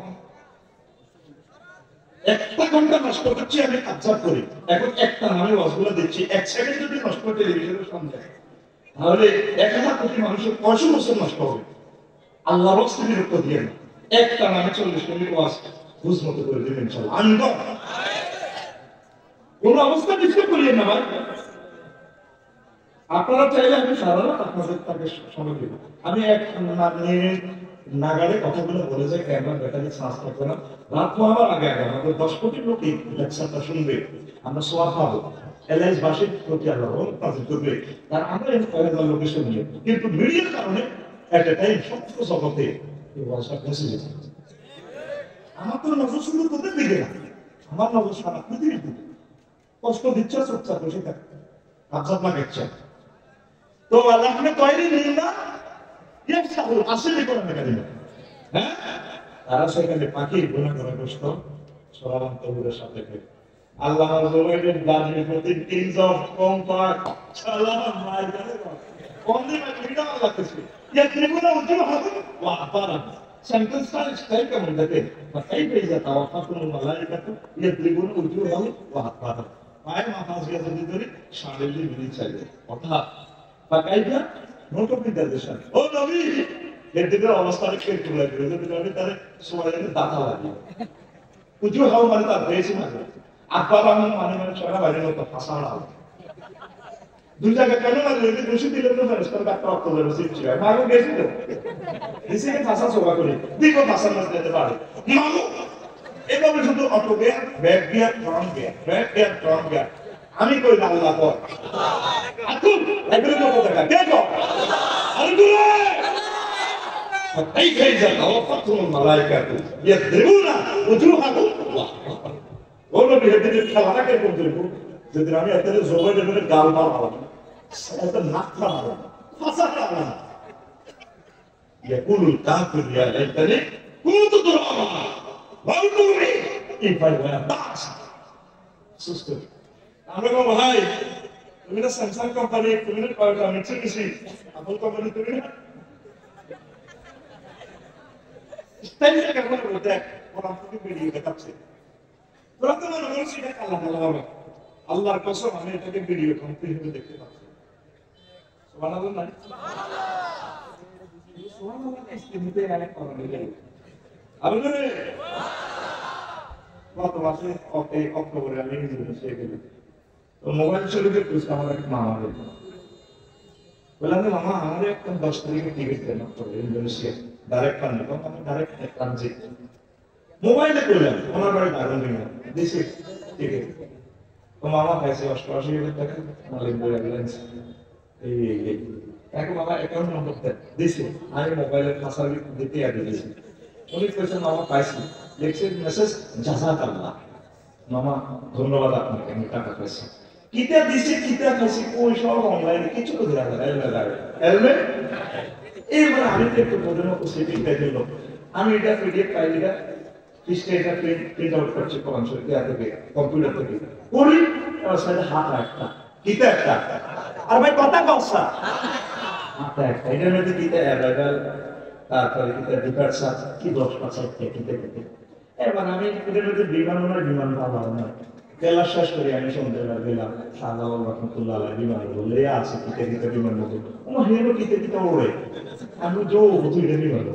একটা ঘন্টা নষ্ট করছি আমি অবজার্ভ করি এখন একটা নামে ওয়াজগুলো দিচ্ছি 1 সেকেন্ড যদি নষ্ট করতে টেলিভিশনের সামনে তাহলে 1000 কোটি মানুষের 500 বছর নষ্ট হবে আল্লাহর রাসূলের উপর দিয়ে না একটা নামে 40 মিনিট ওয়াজ বুঝ মতো করে দিবেন ইনশাআল্লাহ আনন্দ কোন অবস্থা ডিস্টার্ব করিয়েন না ভাই আপনারা চাইলে আমি সারা রাত আপনাদের তাকে সময় দিব আমি এক নাগাড়ে কথাগুলো বলে যাই ক্যামেরা ব্যাটারি চার্জ থাকবে না রাত হওয়ার আগে আগে আমাদের 10 কোটি লোকই লেকচারটা শুনবে আমরা সোয়াব পাবো এলআইএস বাসীর প্রতি আল্লাহ তাদের করবে তার আমরা এই কয়েকজন লোকের শুনবে কিন্তু মিডিয়ার কারণে একটা টাইম সমস্ত জগতে এই ভাষা পৌঁছে যেতে আমার তো নজর শুধু তোদের দিকে না আমার নজর সারা পৃথিবীর দিকে কষ্ট দিচ্ছে চুপচাপ বসে থাকে আজাদ লাগাচ্ছে তো আল্লাহ আপনি তৈরি নেই না আসলে কোনো মেকানি হ্যাঁ তারা সেখানে পাখির গুণা করা কষ্ট সরাবান্তরের সাথে আল্লাহ জমিনের দানের প্রতি তিনজন কম পাক সালাম মাই জানে অন্য ভিডিও লাগতেছে ইয়া ত্রিগুণা উজ্জ্বল হবে ওয়া পারা সেন্টেন্সটা স্টাইল কেমন দেখে كيف إذا توافقهم الملائكة يضربون وجوههم وأدبارهم পায়ের মাথা দিয়ে যদি ধরি শারীরিক বিধি চাইবে অর্থাৎ পাকাইটা নোটিফিকেশন ও নবী এদিকের অবস্থাটা কে তুলে দিবে যদি নবী তারে সময়ের দাতা লাগে উজু হাও মানে তার বেশি না আকবার মানে সারা বাইরে তো ফাসাড়া দুই জায়গা কেন মানে যদি খুশি দিলে তো ফেরেশতার ডাক্তার অক্ত ধরে সিচ্ছি হয় মাগো গেছে তো দিছে ফাসা সোবা করে দিগো ফাসা না দিতে পারে মাগো এভাবে শুধু auto gear back gear front gear back gear front gear আমি কই না আল্লাহ কর আতুন এগুলো কত টাকা দেখো আরে দূরে এই খাইজা তাওয়াফাতুল মালায়েকাতু ইয়াদরিবুনা উজুহাকুম ওলো বিহেদির খেলাটাকে করতে যদি আমি এত জবাই দেবেন গাল মার আলাম এত নাক মারালাম ফাসাটা আলাম يقول الكافر يا ليتني كنت ترابا وانظرني كيف انا بعث সুস্থ আমরা বলবো ভাই তুমি না স্যামসাং কোম্পানি তুমি না কয়টা মিটসুবিশি আপেল কোম্পানি তুমি না স্টাইলটা কেমন বলতে কোরআন থেকে বেরিয়ে দেখাচ্ছে কোরআন তো মনে করছি এটা আল্লাহ তাআলা হবে আল্লাহর কসম আমি এটাকে ভিডিও কম্পিউটার হিসেবে দেখতে পাচ্ছি সুবহানাল্লাহ না সুবহানাল্লাহ ইসলামীতে অনেক করা যায় আরে কত মাসে অক্টোবরে আমি ইন্দোনেশিয়া গেলাম তো মোবাইল শরীফের খোঁজ আমার এক মামা দিল বললাম মামা আমার একটা 10 তারিখে টিকিট দেন ইন্দোনেশিয়া ডাইরেক্ট পান না আমি ডাইরেক্ট ট্রানজিট মোবাইলে করলাম ওনার বাড়ি দারুণ দিয়েছে টিকিট তো মামা পাইছে 88,000 টাকা মালিক বলে ব্যালেন্স এই এখন মামা অ্যাকাউন্ট নম্বর দিয়েছে আমি মোবাইলের খাসার দিতে দিয়েছি উনি কইছেন মামা পাইছি লিখছে মেসেজ জাযাকাল্লাহ মামা ধন্যবাদ আপনাকে, আমি টাকা পাইছি। কিতা দিছে কিতা খাইছি কই সব অনলাইনে কিছু তো দেওয়া যায় এলবে। এবার আমি তো একটু বোঝানো সেটিং টাইপের লোক, আমি এটা পিডিএফ ফাইল এটা এটা প্রিন্ট আউট করছি কোরআন শরীফ থেকে কম্পিউটার থেকে করি, আমার সাথে হাত একটা কিতা একটা, আর ভাই কথা কসা হাত একটা, এটার মধ্যে কিতা অ্যাভেলেবল, তারপরে কিতা ডিফার সাথে কি 10% কিতা কিতা। এবার আমি এটার মধ্যে বিমান ভালো না বেলা শেষ করে আমি সন্ধ্যেবেলা গেলাম, সাদা রহমতুল্লাহ আলাইহি বিমান বলে আছে কিতা কিতা বিমান বলে আমার হেরো কিতা কিতা ওড়ে, আমি জো দুইটা বিমান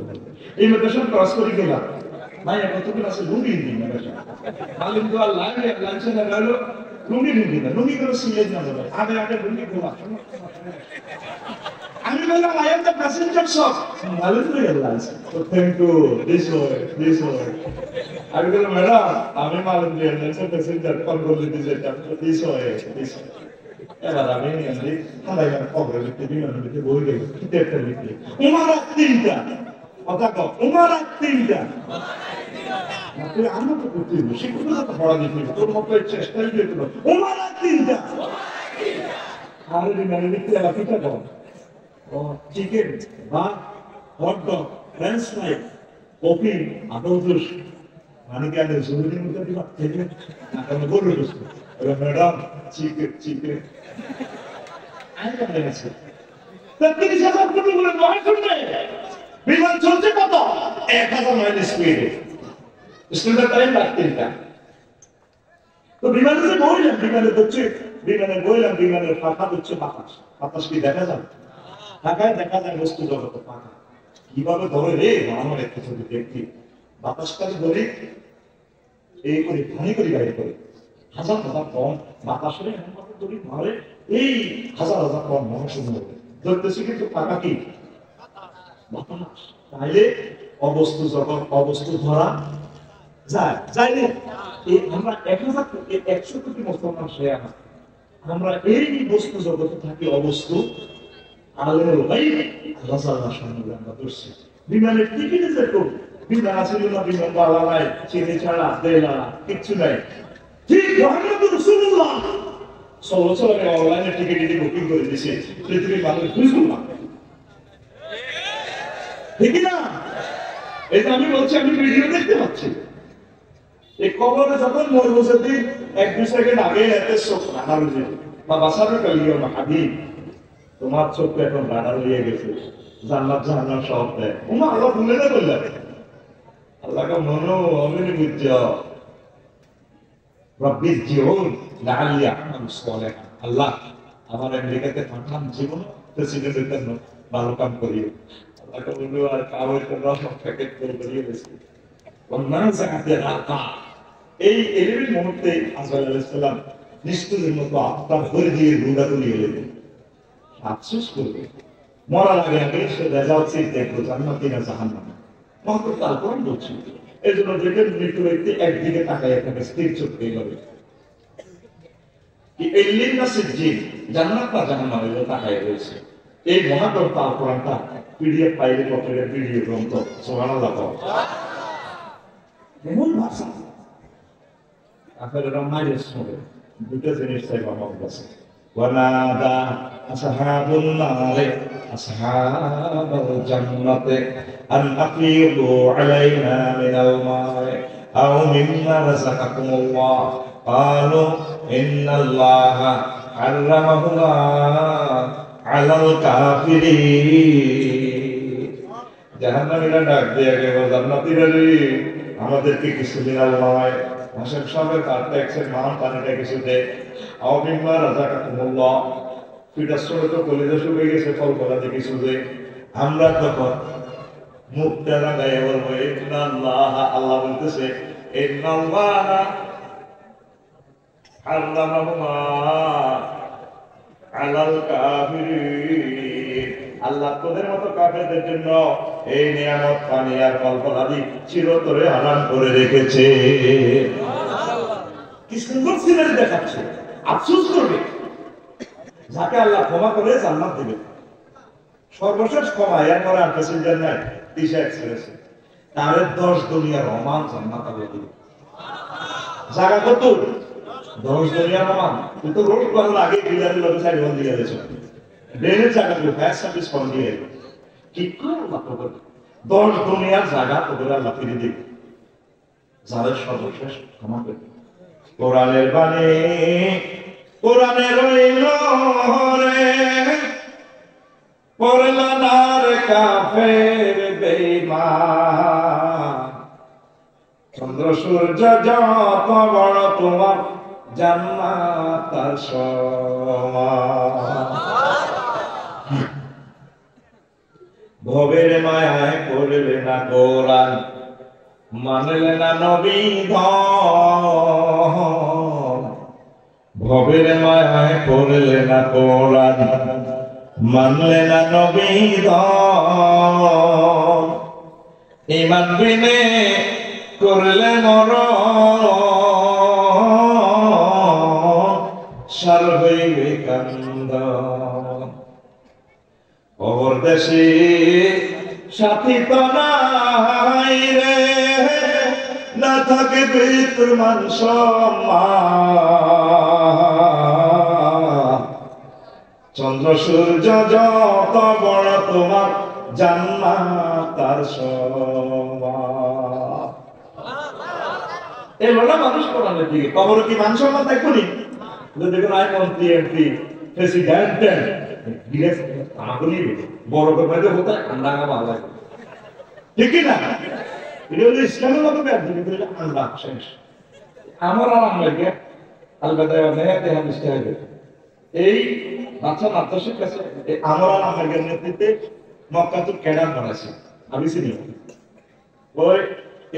এই লোকেশন ক্রস করে গেলাম। ভাই এখন তুমি আছে লুঙ্গি দিন না বেশি মালিক তো আল্লাহ লাঞ্চ না গেলো লুঙ্গি দিন না, লুঙ্গি করে সিলে না যাবে আগে আগে লুঙ্গি খোলা। আমি বললাম আই এম দ্য প্যাসেঞ্জার সব মালিক তো আল্লাহ তো থ্যাংক ইউ দিস ওয়ে আমি বললাম ম্যাডাম আমি মালিক দিয়ে লাঞ্চের প্যাসেঞ্জার কল করে দিতে চাই দিস ওয়ে। এবার আমি এমনি হালাই খবর লিখতে বিমান লিখতে বই গেল কিতে একটা লিখতে উমার তিনটা কথা কও উমার তিনটা তুই আমরা তো করতে শিক্ষকতা তো পড়া দিতে তোর মতো চেষ্টাই করতে উমার তিনটা আর বিমান লিখতে আবার কিটা কও ও চিকেন বা hot dog French fry coffee apple juice মানে কি আগে জরুরি মধ্যে দিবা থেকে না গরু জুস ম্যাডাম চিকেন আমি কেন গেছি ৩৩,০০০ কোটি বলে নয় শুনবে বিমান চলছে কত ১,০০০ মাইল স্পিডে, স্পিডের টাইম লাগতেটা তো বিমানে যে বইলাম বিমানের ফাঁকা হচ্ছে বাতাস কি দেখা যায় ঢাকায় দেখা যায় বস্তু জগতে ফাঁকা কিভাবে ধরে রে আমার একটা ছবি দেখি বাতাসটাকে ধরে এই করে পানি করে বাইরে করে হাজার টন বাতাস হলে এমন ভাবে ধরি মারে এই হাজার টন মানুষ ধরতেছি কিন্তু ফাঁকা কি বাতাস। তাইলে অবস্তু যখন অবস্তু ধরা যায় না আমরা ১,০০০ কোটি মুসলমান সে আমরা এই বস্তু জগতে থাকি অবস্তু আল্লাহর ভাই আল্লাহর সামনে আমরা দর্শি বিমানের টিকিটে যে তো বিমান আছে না বিমান বালা নাই চিনি ছাড়া দেলা কিচ্ছু নাই ঠিক মুহাম্মদ রাসূলুল্লাহ সাল্লাল্লাহু আলাইহি ওয়াসাল্লাম অনলাইনে টিকিট বুকিং করে দিয়েছে পৃথিবীর মানুষ বুঝলো না ঠিক না। এই যে আমি বলছি আমি ভিডিও দেখতে পাচ্ছি এই কবরে যখন মরবুজের দিন ১-২ সেকেন্ড আগে এতে চোখ রাখা হয়েছে বা বাসারে কালিও না হাবিব তোমার চোখ এখন রাডার হয়ে গেছে জান্নাত জাহান্নাম সব দেয় ওমা আল্লাহ ভুলে না বললেন আল্লাহকে মনো অমিনি বুঝছ রব্বির জীবন লাআল্লি আ'মালু সালিহান আল্লাহ আমার আমেরিকাতে পাঠান জীবন প্রেসিডেন্টের জন্য ভালো কাম করিও আল্লাহকে বললো আর কাগজ রহমত প্যাকেট করে বেরিয়ে গেছে ওয়ান্নাযাআতে রাকা এই এলিমের মুহূর্তে আজরাইল আলাইহিস সালাম নিষ্ঠুরের মতো আত্মার ভরে দিয়ে রুডা তুলিয়ে এলেন আফসোস করবে মরার আগে আগে সে রেজাল্ট সিট দেখবো জান্নাতি না জাহান্নাম মহাত্মা তারপর বলছি এই জন্য যেটা মৃত্যু ব্যক্তি একদিকে তাকায় থাকে স্থির চোখে এইভাবে কি এলিম না সিদ্দিক জান্নাত না জাহান্নাম এগুলো তাকায় রয়েছে এই মহাগ্রন্থ আল কোরআনটা পিডিএফ ফাইলে কপির ভিডিও গ্রন্থ সুবহানাল্লাহ এমন ভাষা আপনারা রামায়ণের সঙ্গে দুটো জিনিস চাই আমার কাছে ونادى أصحاب النار أصحاب الجنة أن أفيضوا علينا من الماء أو مما رزقكم الله قالوا إن الله حرمهما على الكافرين জাহান্নামীরা ডাক দিয়ে গেল জান্নাতীরা রে আমাদেরকে কিছু দিন আল্লাহ মাসের সবের কার ট্যাক্সের মান পানিটা কিছু দেয় আওবিম্মা রাযাকাকুমুল্লাহ ফিটাসরে তো কলিজা শুকিয়ে গেছে ফল ফলাতে কিছু দেয় আমরা তখন মুখটা লাগাই বলবো ইন্নাল্লাহ আল্লাহ বলতেছে ইন্নাল্লাহ হারামাহুমা আলাল কাফিরিন আল্লাহ তোদের মতো কাফেরদের জন্য এই নিয়ামত পানি আর ফল ফলাদি চিরতরে হারাম করে রেখেছে। কি সুন্দর সিনারি দেখাচ্ছে আফসোস করবে যাকে আল্লাহ ক্ষমা করে জান্নাত দিবে সর্বশেষ ক্ষমা এরপরে আর প্যাসেঞ্জার নাই দিশা এক্সপ্রেসে তাহলে 10 দুনিয়ার রহমান জান্নাত আল্লাহ দিবে জায়গা কত 10 দুনিয়া মান কিন্তু রোড করার আগে ডিলারের লোক সাইড বন্ধ দিয়ে দিয়েছে ড্রেনের জায়গা তো ফায়ার সার্ভিস ফোন দিয়ে কি করে মাত্র 10 দুনিয়ার জায়গা ওদের আল্লাহ ফিরে দিবে যাদের সর্বশেষ ক্ষমা করবে কোরআনের বাণী কোরআনে রইল রে পড়লানার কাফের বেঈমান চন্দ্র সূর্য যত বড় তোমার জান্নাত তার সমান ভবের মায়ায় পড়লে না কোরআন মানলে না নবী ভবের মায়ায় পড়লে না কোরআন মানলে না নবী ঈমান বিনে করলে মরণ সার হইবে কান্দন অবরদেশে সাথী তো নাই রে না থাকে পিতৃ মান সম্মান চন্দ্র সূর্য যত বড় তোমার জান্নাত তার সমান এই বড় মানুষ কোরআনের দিকে কবর কি মান সম্মান দেখুনি দেখুন আই মন্ত্রী এমপি প্রেসিডেন্ট ডিরেক্ট আমাগুলি বড় করে হতে আন্ডাঙ্গা ভালো ঠিক না এটা হলো ইসলামের মতো ব্যাপার এটা আল্লাহ শেষ আমার আরাম লাগে আলবাদা নেহাতে হাদিসটা হবে এই বাচ্চা মাদ্রাসার কাছে আমার আরাম লাগে নেতৃত্বে মক্কাতুল ক্যাডার বানাইছে আমি চিনি ওই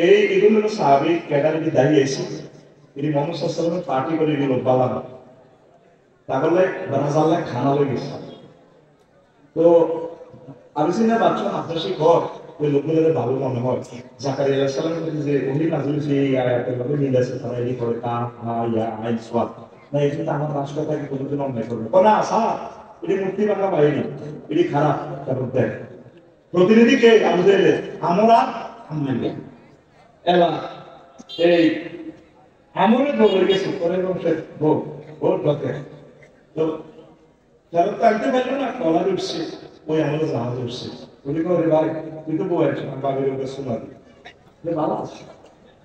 এই এগুলো সাহাবী ক্যাডার কি দাঁড়িয়ে এসে এটি মোহাম্মদ সাল্লাল্লাহু আলাইহি ওয়াসাল্লামের পার্টি করে গেল বালানা তাহলে বানাজাল্লাহ খানা হয়ে গেছে তো আমি চিনি বাচ্চা মাদ্রাসা ঘর ওই লোকগুলোর ভালো মনে হয় জাকারিয়া আলাইহিস সালামের যে ওহী নাযিল হয়েছে এই আয়াতের মধ্যে মিল আছে তারা এই করে কাফ হা ইয়া আইন সাদ না এটা আমার রাষ্ট্রটাকে কোনোদিন অন্যায় করবে না স্যার এটি মুক্তি বাংলা বাহিনী এটি খারাপ তারপর দেখ প্রতিনিধি কে আমাদের আমরা আমলে এবার এই আমরে বলে গেছে পরে বংশের ভোগ ভোট হতে তো যারা টানতে পারলো না কলার উঠছে ওই আমাদের জাহাজ উঠছে উনি করে ভাই তুই তো বই আছো বাবির উপরে শোনা দিই ভালো আছে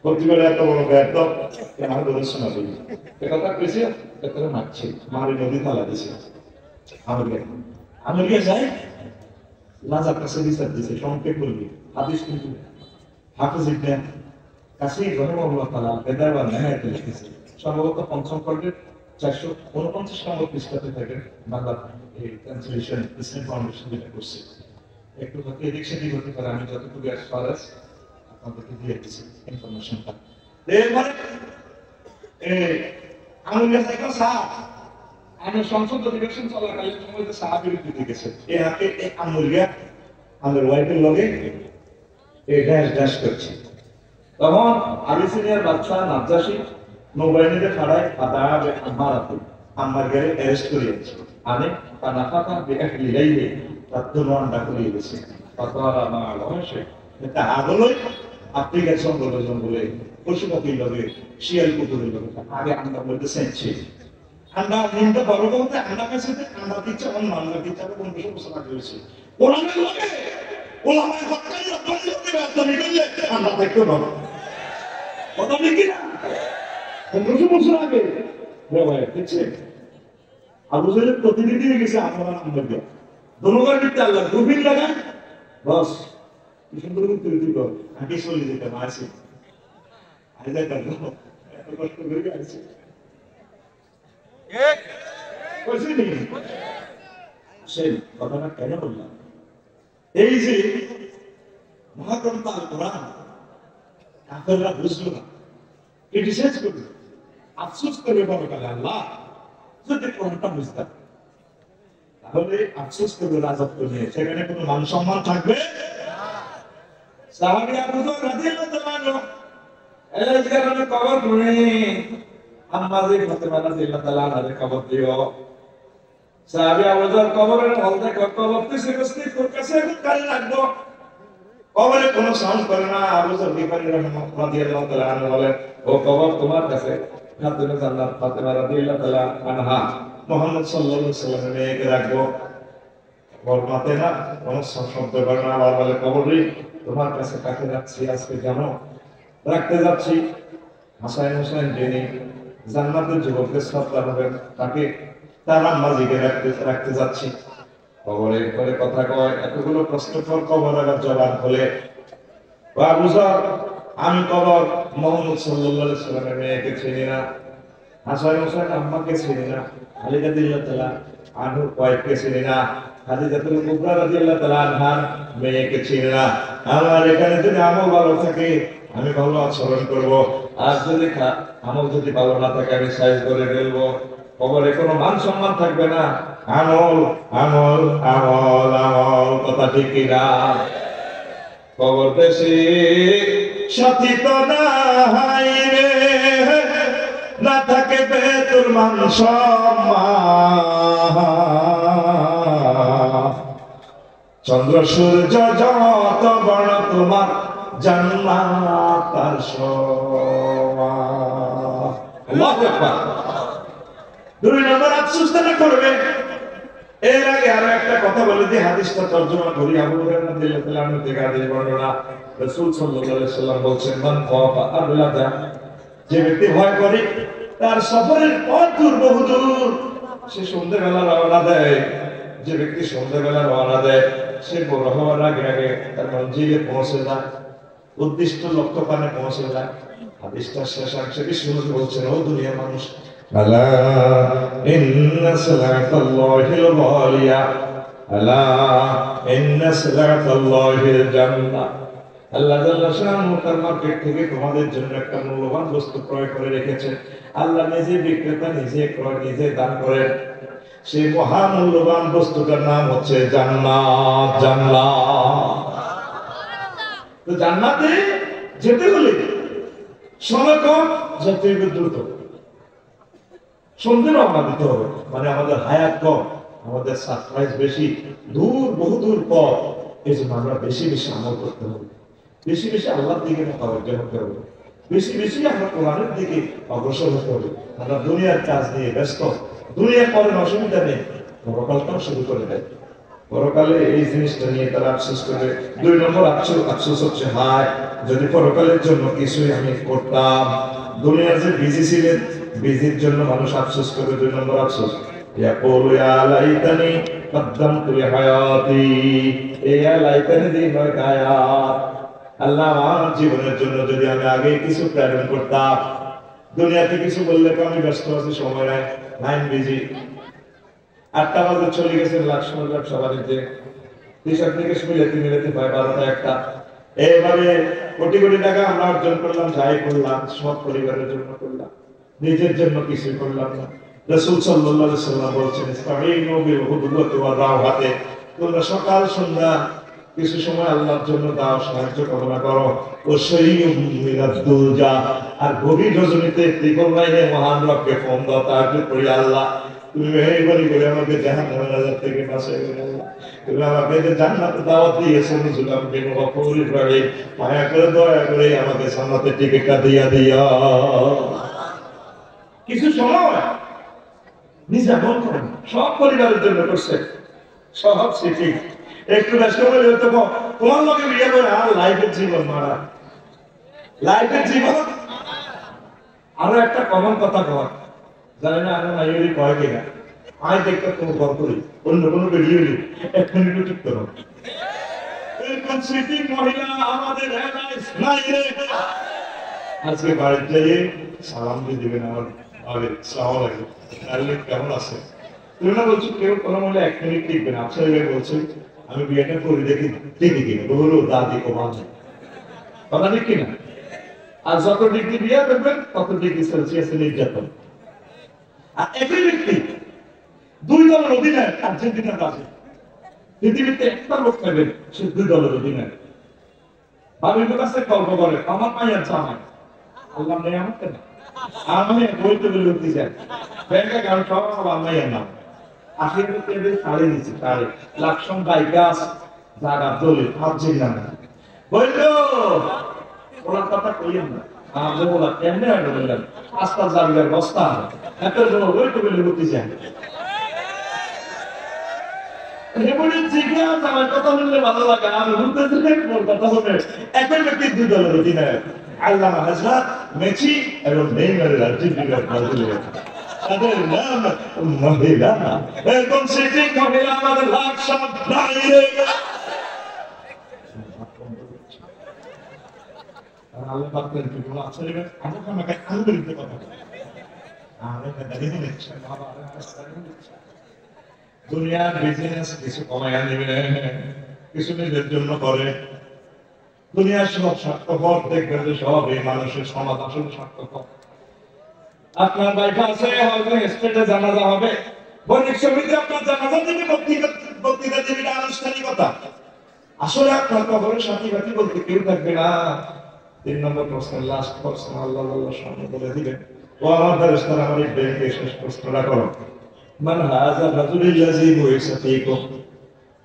প্রতিবার এত বড় ব্যর্থ আমার বলে শোনা দিই কথা কেছে এতটা মারছে মারি নদী তালা দিছে আমি গিয়ে যাই রাজার কাছে বিচার দিছে সংক্ষেপ করবি হাদিস কিন্তু হাফিজ ইবনে কাসির রাহিমাহুল্লাহ তাআলা বেদাবা নেহায়াতে লিখেছে সম্ভবত পঞ্চম খণ্ডের 449 নম্বর পৃষ্ঠাতে থাকে বাংলা এই ট্রান্সলেশন ইসলাম ফাউন্ডেশন যেটা করছে একটু হয়তো এদিক সেদিক হতে পারে আমি যতটুকু অ্যাজ ফার অ্যাজ আপনাদেরকে দিয়ে দিচ্ছি ইনফরমেশনটা এরপরে আমি গেছিলাম স্যার আমি সংসদ অধিবেশন চলাকালীন সময় যে সাহাবীর দিতে গেছে এই হাতে আমুলিয়া আমাদের ওয়াইফের লগে এই ড্যাশ করছে তখন আলী সিনিয়র বাদশা নাজ্জাশী নৌবাহিনীতে ফাড়ায় ফাদাবে আমারাতে আমার গেলে অ্যারেস্ট করিয়েছে আনে পানাফাকা বিআহলি লাইলি তাদুনান ডাকলিয়ে গেছে ফাতারা মা আলহাসে এটা আগলই আফ্রিকার জঙ্গলে পশু পাখির লগে শিয়াল কুকুরের লগে আগে আমরা বলতে চাইছি আমরা নিন্দা বড় বলতে আমরা কাছে আমরা দিচ্ছে অন্য আমরা দিচ্ছে 1500 বছর আগে হয়েছে কোরআনের লগে ওলামায়ে হক্কানি বন্ধ করতে ব্যর্থ নিলে আমরা দেখতে পাবো কথা নাকি না 1500 বছর আগে ভাই দেখছে আবু জাহেলের প্রতিনিধি হয়ে গেছে আমরা নাম্বার দিয়ে দোনোবার দিতে আল্লাহ গভীর লাগায় বস কি সুন্দর করে তৈরি কর আগে চলে যেতে মাসি আইদা করো এত কষ্ট করে আসছে এক কইছি নি সেই কথাটা কেন বললাম এই যে মহাগ্রন্থ আল কোরআন কাফেররা বুঝলো না ক্রিটিসাইজ করবে আফসোস করে বড় কালে আল্লাহ যদি কোরআনটা বুঝতাম তাহলে আফসোস করবে রাজত্ব নিয়ে সেখানে কোনো মান সম্মান থাকবে সাহাবী আবু বকর রাদিয়াল্লাহু আনহু এই কারণে কবর শুনে আম্মাজি ফাতেমা রাদিয়াল্লাহু তাআলা আনহার কবর দিও সাহাবী আবু বকর কবরের হলতে কবর দিছে কষ্ট কোর কাছে কাল লাগবো কবরে কোনো সাউন্ড করে না। আবু যর গিফারি রাদিয়াল্লাহু তাআলা আনহু বলেন, ও কবর তোমার কাছে খাতুনে জান্নাত ফাতেমা রাদিয়াল্লাহু তাআলা আনহা মুহাম্মদ সাল্লাল্লাহু আলাইহি ওয়াসাল্লামের মেয়েকে রাখবো। বল মাতে না কোনো শব্দ করে না। আবার বলে, কবরে তোমার কাছে কাকে রাখছি আজকে জানো? রাখতে যাচ্ছি হাসান হোসেন, যিনি জান্নাতের যুবকের সত্তা হবেন, তাকে তার আম্মাজিকে রাখতে যাচ্ছি। কবরের পরে কথা কয়, এতগুলো প্রশ্ন পর কবর আবার জবাব হলে, আবু যর আমি কবর মুহাম্মদ সাল্লাল্লাহু আলাইহি ওয়াসাল্লামের মেয়েকে চিনি না, হাসান হোসেন আম্মাকে চিনি না, আলী রাদিয়াল্লাহু তাআলা আনহু ওয়াইফকে চিনি না, খাদিজাতুল কুবরা রাদিয়াল্লাহু তাআলা আনহার মেয়েকে চিনি না। আমার এখানে যদি আমল ভালো থাকে আমি ভালো আচরণ করব, আর যদি আমল যদি ভালো না থাকে আমি সাইজ করে ফেলবো। কবরে কোনো মান সম্মান থাকবে না। আমল আমল আমল আমল, কথা ঠিক কিনা? কবর দেশে সাথী তো নাই রে, না থাকে বেতুল মান সম্মান। চন্দ্র সূর্য যত বড় তোমার জান্নাত তার সমান। আল্লাহু আকবার। দুই নম্বর আফসোস না করবে। এর আগে আরো একটা কথা বলে দিয়ে হাদিসটা তর্জমা করি। আবু হুরায়রা রাদিয়াল্লাহু তাআলা আনহু থেকে হাদিস বর্ণনা, রাসূল সাল্লাল্লাহু আলাইহি ওয়াসাল্লাম বলেন, মান খাফা আবলাদা, যে ব্যক্তি ভয় করে তার সফরের পথ দূর বহুদূর, সে সন্ধ্যাবেলা রওনা দেয়। যে ব্যক্তি সন্ধ্যাবেলা রওনা দেয় সে বড় হওয়ার আগে আগে তার মঞ্জিলে পৌঁছে যায়, উদ্দিষ্ট লক্ষ্যস্থানে পৌঁছে যায়। হাদিসটার শেষাংশে বিষ্ণু বলছেন, ও দুনিয়ার মানুষ, আলা ইন্না সালাতাল্লাহিল গালিয়া, আলা ইন্না সালাতাল্লাহিল জান্নাহ। আল্লাহ জাল্লা শাআনুহু তার মার্কেট থেকে তোমাদের জন্য একটা মূল্যবান বস্তু ক্রয় করে রেখেছেন। আল্লাহ নিজে বিক্রেতা, নিজে ক্রয়, নিজে দান করেন। সেই মহামূল্যবান বস্তুটার নাম হচ্ছে জান্নাত। জান্নাত। তো জান্নাতে যেতে হলে সময় কম, যেতে হবে দ্রুত। সন্ধ্যে রওনা দিতে হবে, মানে আমাদের হায়াত কম, আমাদের সারপ্রাইজ বেশি, দূর বহু দূর পর। এই জন্য আমরা বেশি বেশি আমল করতে হবে, বেশি বেশি আল্লাহর দিকে মোতাবেক হতে হবে, বেশি বেশি আমরা কোরআনের দিকে অগ্রসর হতে হবে। আমরা দুনিয়ার কাজ নিয়ে ব্যস্ত, দুনিয়া করেন অসুবিধা নেই, পরকালটাও শুরু করে দেয়। পরকালে এই জিনিসটা নিয়ে তারা আফসোস করে। দুই নম্বর আফসোস হচ্ছে, হায় যদি পরকালের জন্য কিছুই আমি করতাম। দুনিয়ার যে বিজি ছিলেন, বিজির জন্য মানুষ আফসোস করে। দুই নম্বর আফসোস, ইয়াকুলু ইয়া লাইতানি কদ্দামতু লিহায়াতি, ইয়া লাইতানি দি নয়কায়াত। আল্লাহ আমার জীবনের জন্য যদি আমি আগে কিছু প্ল্যান করতাম। দুনিয়াতে কিছু বললে তো আমি ব্যস্ত আছি, সময় নাই, লাইন বিজি। 8টা বাজে চলে গেছেন ব্যবসা বাণিজ্যে, 3 থেকে মিলাতে মিলাতে প্রায় 12টা 1টা। এইভাবে কোটি কোটি টাকা আমরা অর্জন করলাম, যাই করলাম সব পরিবারের জন্য করলাম, নিজের জন্য কিছুই করলাম না। রাসূল সাল্লাল্লাহু আলাইহি ওয়াসাল্লাম বলেছেন, ইসতাঈনু বিল গুদওয়াতি ওয়ার রাওহাতি, তোমরা সকাল সন্ধ্যা কিছু সময় আল্লাহর জন্য দাও, সাহায্য কামনা করো। ও শাইয়ুম মিনাদ দুজা, আর গভীর রজনীতে ত্রিকোণ লাইনে মহান রবকে ফোন দাও, তাহাজ্জুদ করি, আল্লাহ তুমি মেহেরবানি করে আমাকে জাহান্নামের আযাব থেকে বাঁচাও। তুমি আমাকে যে জান্নাতে দাওয়াত দিয়েছো, নজুলাম বিল গফুরির রহিম, মায়া করে দয়া করে আমাকে জান্নাতের টিকিটটা দিয়া দিও। কিছু সময় নিজে আমল করেন, সব পরিবারের জন্য করছে, সব ঠিক। একটু ব্যস্ত হলে হয়তো তোমার লগে বিয়ে করে, আর লাইফের জীবন মারা, লাইফের জীবন। আরো একটা কমন কথা কর, জানি না আমি মাইরি কয় কিনা, আমি দেখতে তোমার কল করি, অন্য কোনো ভিডিও নেই, 1 মিনিটও ঠিক করো। এরকম স্মৃতি মহিলা আমাদের নাই রে। আজকে বাড়িতে সালাম দিয়ে দিবেন আমার সালাম আলাইকুম, কেমন আছে? তুমি না বলছো কেউ কোনো মহিলা 1 মিনিট টিকবে না। আপনি বলছো আমি বিয়েটা করে দেখি, টিকি কিনা, বহু দাদি কমান কথা ঠিক কিনা? আর যত ডিগ্রি বিয়ে করবেন তত ডিগ্রি সেলসিয়াসে নির্যাতন। আর একই ব্যক্তি 2 দলের অধিনায়ক, আর্জেন্টিনার রাজা, পৃথিবীতে একটা লোক পাবেন সে 2 দলের অধিনায়ক। ভাবির কাছে গল্প করে, আমার মায়ের জামাই, আল্লাহ নেই আমাকে না, আমি বইতে বলে উঠতে যাই, ব্যাংকে গান সব আমার মায়ের নাম। আখের সাড়ে দিচ্ছে, সাড়ে লাখ সংখ্যায় গাছ জায়গা দলে আর্জেন্টিনা। বললো ওনার কথা কইেন না আমাদের বলা কেমনে হয় বললেন আস্তা জানবেন বস্তা এত জন্য বইতে বলে বুঝতে চান আমার কথা বললে ভালো লাগে আমি কথা হবে একই ব্যক্তি দুই দলের অধিনায়ক আল্লাহ হাজরাত মেসি এবং নেইমারের আর্জেন্টিনার ব্রাজিলের তাদের নাম মহিলা এরকম সিটিং মহিলা আমাদের লাখ সব দাঁড়িয়ে আল্লাহ পাকের কি আসলে আমাকে আন্তরিক কথা আমি দাঁড়িয়ে নিচ্ছি বাবা দুনিয়ার বিজনেস কিছু কমাইয়া নেবে কিছু নিজের জন্য করে দুনিয়ার সব স্বার্থপর দেখবেন যে সব এই মানুষের সমাজ আসলে স্বার্থপর আপনার বাইক আছে হয়তো স্টেটে জানাজা হবে বণিক সমিতি আপনার জানাজা দিবে বক্তৃতা দিবে আনুষ্ঠানিকতা আসলে আপনার কবরের সাথী বাতি বলতে কেউ থাকবে না 3 নম্বর প্রশ্ন লাস্ট প্রশ্ন আল্লাহ সামনে বলে দিবেন ও আমার ফেরেশতারা আমার এই ব্যাংকে শেষ প্রশ্নটা করো মান হাযা রাজুলুল্লাযী বুইসা ফীকুম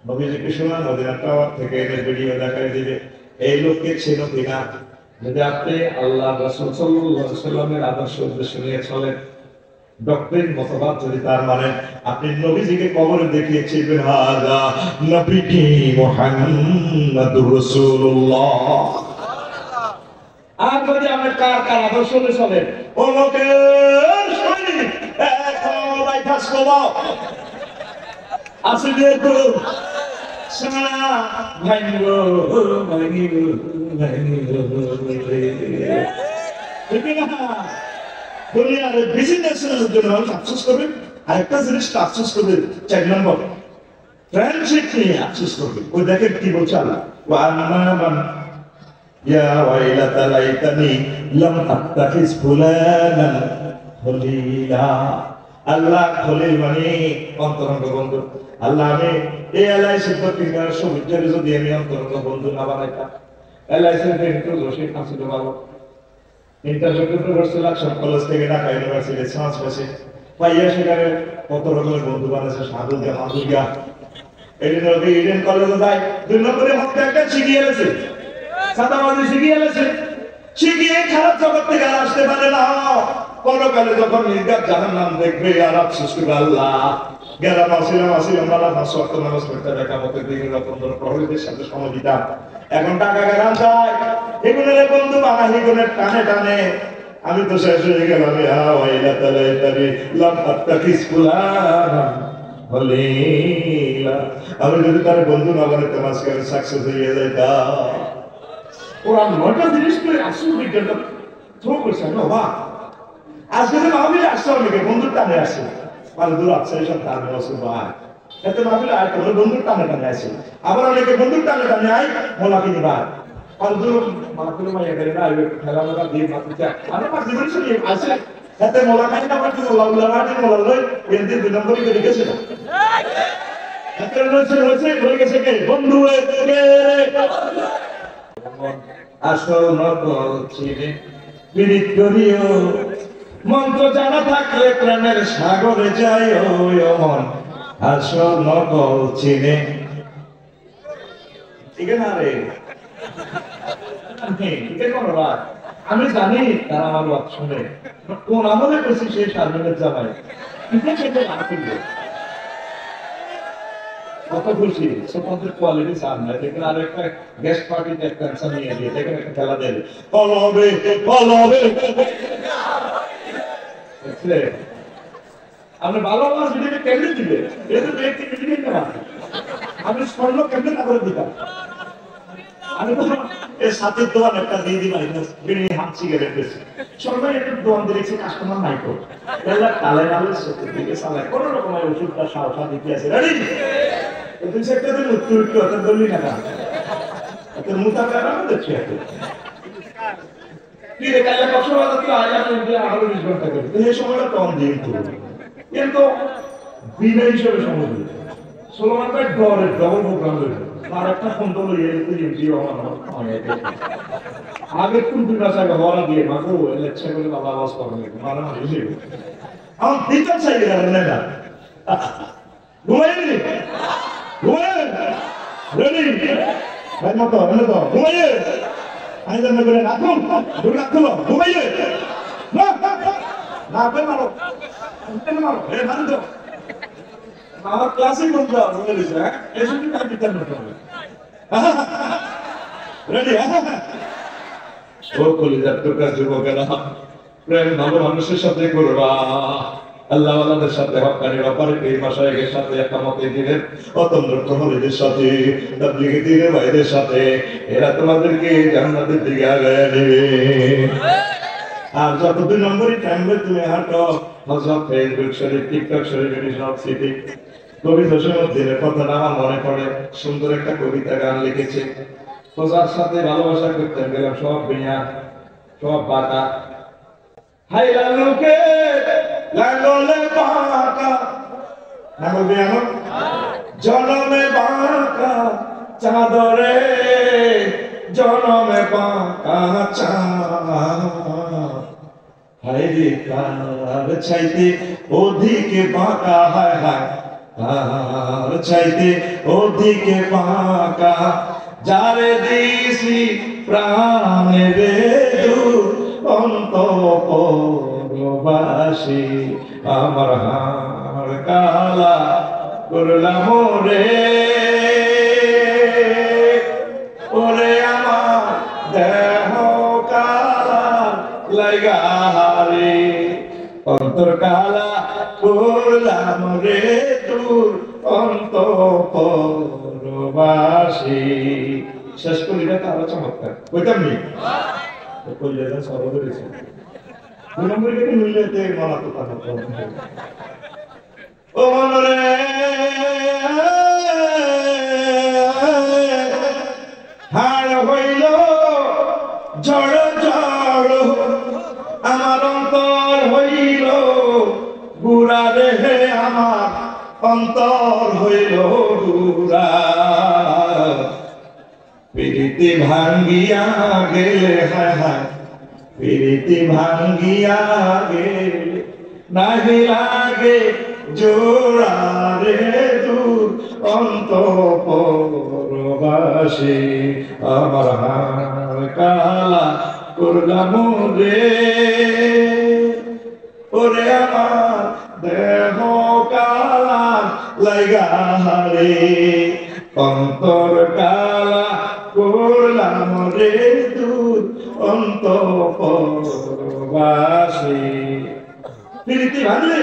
নবীজিকে শোনা মদিনা টাওয়ার থেকে এর ভিডিও দেখাই দিবে এই লোককে চেনো কিনা যদি আপনি আল্লাহ রাসূল সাল্লাল্লাহু আলাইহি ওয়াসাল্লামের আদর্শ উদ্দেশ্য নিয়ে চলেন ডক্টরিন মতবাদ যদি তার মানে আপনি নবীজিকে কবরে দেখিয়ে চিনবেন হাযা নবীজি মুহাম্মাদুর রাসূলুল্লাহ আর যদি আপনি কার কার আদর্শ নিয়ে চলেন ও লোকের সৈনিক এখন বাইপাস করো আসলে তো শোনা ভাইগো দুনিয়ার বিজনেসের জন্য মানুষ আফসোস করবে আর একটা জিনিস আফসোস করবে 4 নম্বর ফ্রেন্ডশিপ নিয়ে আফসোস করবে ওই দেখেন কি বলছে আল্লাহ ওয়া আন্নামান ইয়া ওয়াইলাতা লাইতানি লাম আত্তাখিজ ফুলানান খলিলা আল্লাহ খলিল মানে অন্তরঙ্গ বন্ধু আল্লাহ আমি এই এলআইসির পত্রিকার সবুজের যদি আমি অন্তরঙ্গ বন্ধু না বানাইতাম এলআইসির একটু রশিদ হাসিল বাবু ইন্টারভিউ করতে লাগছে কলেজ থেকে ঢাকা ইউনিভার্সিটি সায়েন্স বসে পাইয়া সেখানে কত রকমের বন্ধু বানাইছে সাধুকে মাধুরিয়া এদিন ওকে ইডেন কলেজে যায় 2 নম্বরে হত্যা একটা শিখিয়ে গেছে সাদাবাজি শিখিয়ে গেছে শিখিয়ে খারাপ জগৎ থেকে আর আসতে পারে না পরকালে যখন নির্গাত জাহান্নাম দেখবে আর আফসোস করবে আল্লাহ গেলাম আসিলাম বালা 5 ওয়াক্ত নামাজ পড়তে দেখা মতো দিন রাত প্রহরীদের সাথে সময় দিতাম এখন টাকা গেলাম যায় এগুলোর বন্ধু বানাই এগুলোর টানে টানে আমি তো শেষ হয়ে গেলাম আমি যদি তার বন্ধু না বানাতে মাঝখানে সাকসেস হয়ে যাইতাম ওরা 9টা জিনিস করে আসল বিজ্ঞানটা থ্রো করছে আমি অবাক আজকে তো মাহফিলে আসছে অনেকে বন্ধুর টানে আসে মানে দূর আছে সব টানে আসে ভাই এতে মাহফিলে আর কোনো বন্ধুর টানে টানে আসে আবার অনেকে বন্ধুর টানে টানে আই মোলা কিনি ভাই আর দূর মাহফিলে মাইয়া গেলে না খেলা মেলা দিয়ে মাহফিল আমি পাঁচ দিন শুনি আসে এতে মোলা খাই না পারছি মোলা উল্লা মাটি মোলা লই এতে 2 নম্বরই করে গেছে না এতে রয়েছে হয়ে গেছে কে বন্ধু কে আসল নকল চিনে পীড়িত করিও মন্ত্র জানা থাকলে প্রেমের সাগরে যায় মন আসল নকল চিনে ঠিক না রে আমি জানি তারা আমার বাদ শুনে কোন আমলে করছি সেই শারমিনের জামাই কত খুশি সুপন্থের কোয়ালিটি চান না দেখেন আর একটা গেস্ট পার্টিতে একটা অ্যান্সার নিয়ে দিয়ে দেখেন একটা খেলা দেবে পলবে আপনি ভালো মানুষ যদি কেমনে দিবে এদের ব্যক্তি মিটিং না আমি স্বর্ণ কেমনে না করে দিতাম আমি তো এই সাথের দোকান একটা দিয়ে দিই বিড়ি হাত সিগারেট বেশি সবাই একটু দোকান দিয়েছে কাস্টমার নাই তো এলা তালে নালে সত্যি দিকে চালায় কোনো রকমের ওষুধটা সাহসা দিতে আছে রেডি তুই সেটা দিন উত্তর উত্তর অত বললি না এত মুতা কারা দেখছি এখন কি রে কালে কষ্ট হতো আজ আমি আরো 20 ঘন্টা করি এই সময়টা কম দিন কিন্তু বিনা হিসেবে সময় দিই 16 ঘন্টায় ডবল প্রোগ্রাম হয়ে আর একটা ফোন তো জিও আগে কোন দিন আসা হওয়া দিয়ে মাগো ইলেকশন করে বাবা আওয়াজ করবে মারা বুঝি আমি দিতে চাই না ঘুমাইনি রেডি ভাই মতো এনে তো ঘুমাইয়ে আমি জানি করে রাখুন দূর রাখলো ঘুমাইয়ে না আপনি মারো মারো মারো তো আমার ক্লাসে কোন ক্লাস বলে দিছে হ্যাঁ এসব কি কাজ দিতে হবে রেডি ও কলিজার টুকরা যুবকেরা প্রেম ভালো মানুষের সাথে করবা আল্লাহ ওয়ালাদের সাথে হক্কানি অপারেটিভ মাশায়েখের সাথে একামতে দিনের অতন্দ্র প্রহরীদের সাথে তাবলীগের দিনের ভাইদের সাথে এরা তোমাদেরকে জান্নাতের দিকে আগায় নেবে আর যত 2 নম্বরই টাইমে তুমি হাঁটো হযরত ফেসবুক শরীফ টিকটক শরীফ সব সিটি কবি জসীমউদ্দিনের কথাটা আমার মনে পড়ে সুন্দর একটা কবিতা গান লিখেছে খোঁজার সাথে ভালোবাসা করতে গেলাম সব বিয়া সব বাটা হাই লালুকে লাললে বাঁকা না বলবি আমার জনমে বাঁকা চাঁদরে জনমে বাঁকা চাঁদ হায় রে কার চাইতে ওদিকে বাঁকা হায় হায় কার চাইতে ওদিকে বাঁকা যারে দিছি প্রাণে রে দূর অন্তঃপুরবাসী আমার হাড় কালা করলাম রে ওরে আমার দেহ কালা লাগা রে অন্তর কালা করলাম রে দূর অন্তঃপুরবাসী শেষ করি না তারা চমৎকার বলতাম নি কইলেন সর্বদা দিছে 2 নম্বরে কি মিলতে মানা তো কথা ও মনরে হাড় হইল জড় জড় আমার অন্তর হইল গুড়া রে আমার অন্তর হইল গুড়া প্রীতি ভাঙ্গিয়া গেলে হায় হায় প্রীতি ভাঙ্গিয়া গেলে নাহি লাগে জোড়া রে দূর অন্তঃপুরবাসী আমার হাড় কালা করলাম রে ওরে আমার দেহ কালা লাগা রে অন্তর কালা করলাম রে দূর অন্তঃপুরবাসী প্রীতি ভাঙলে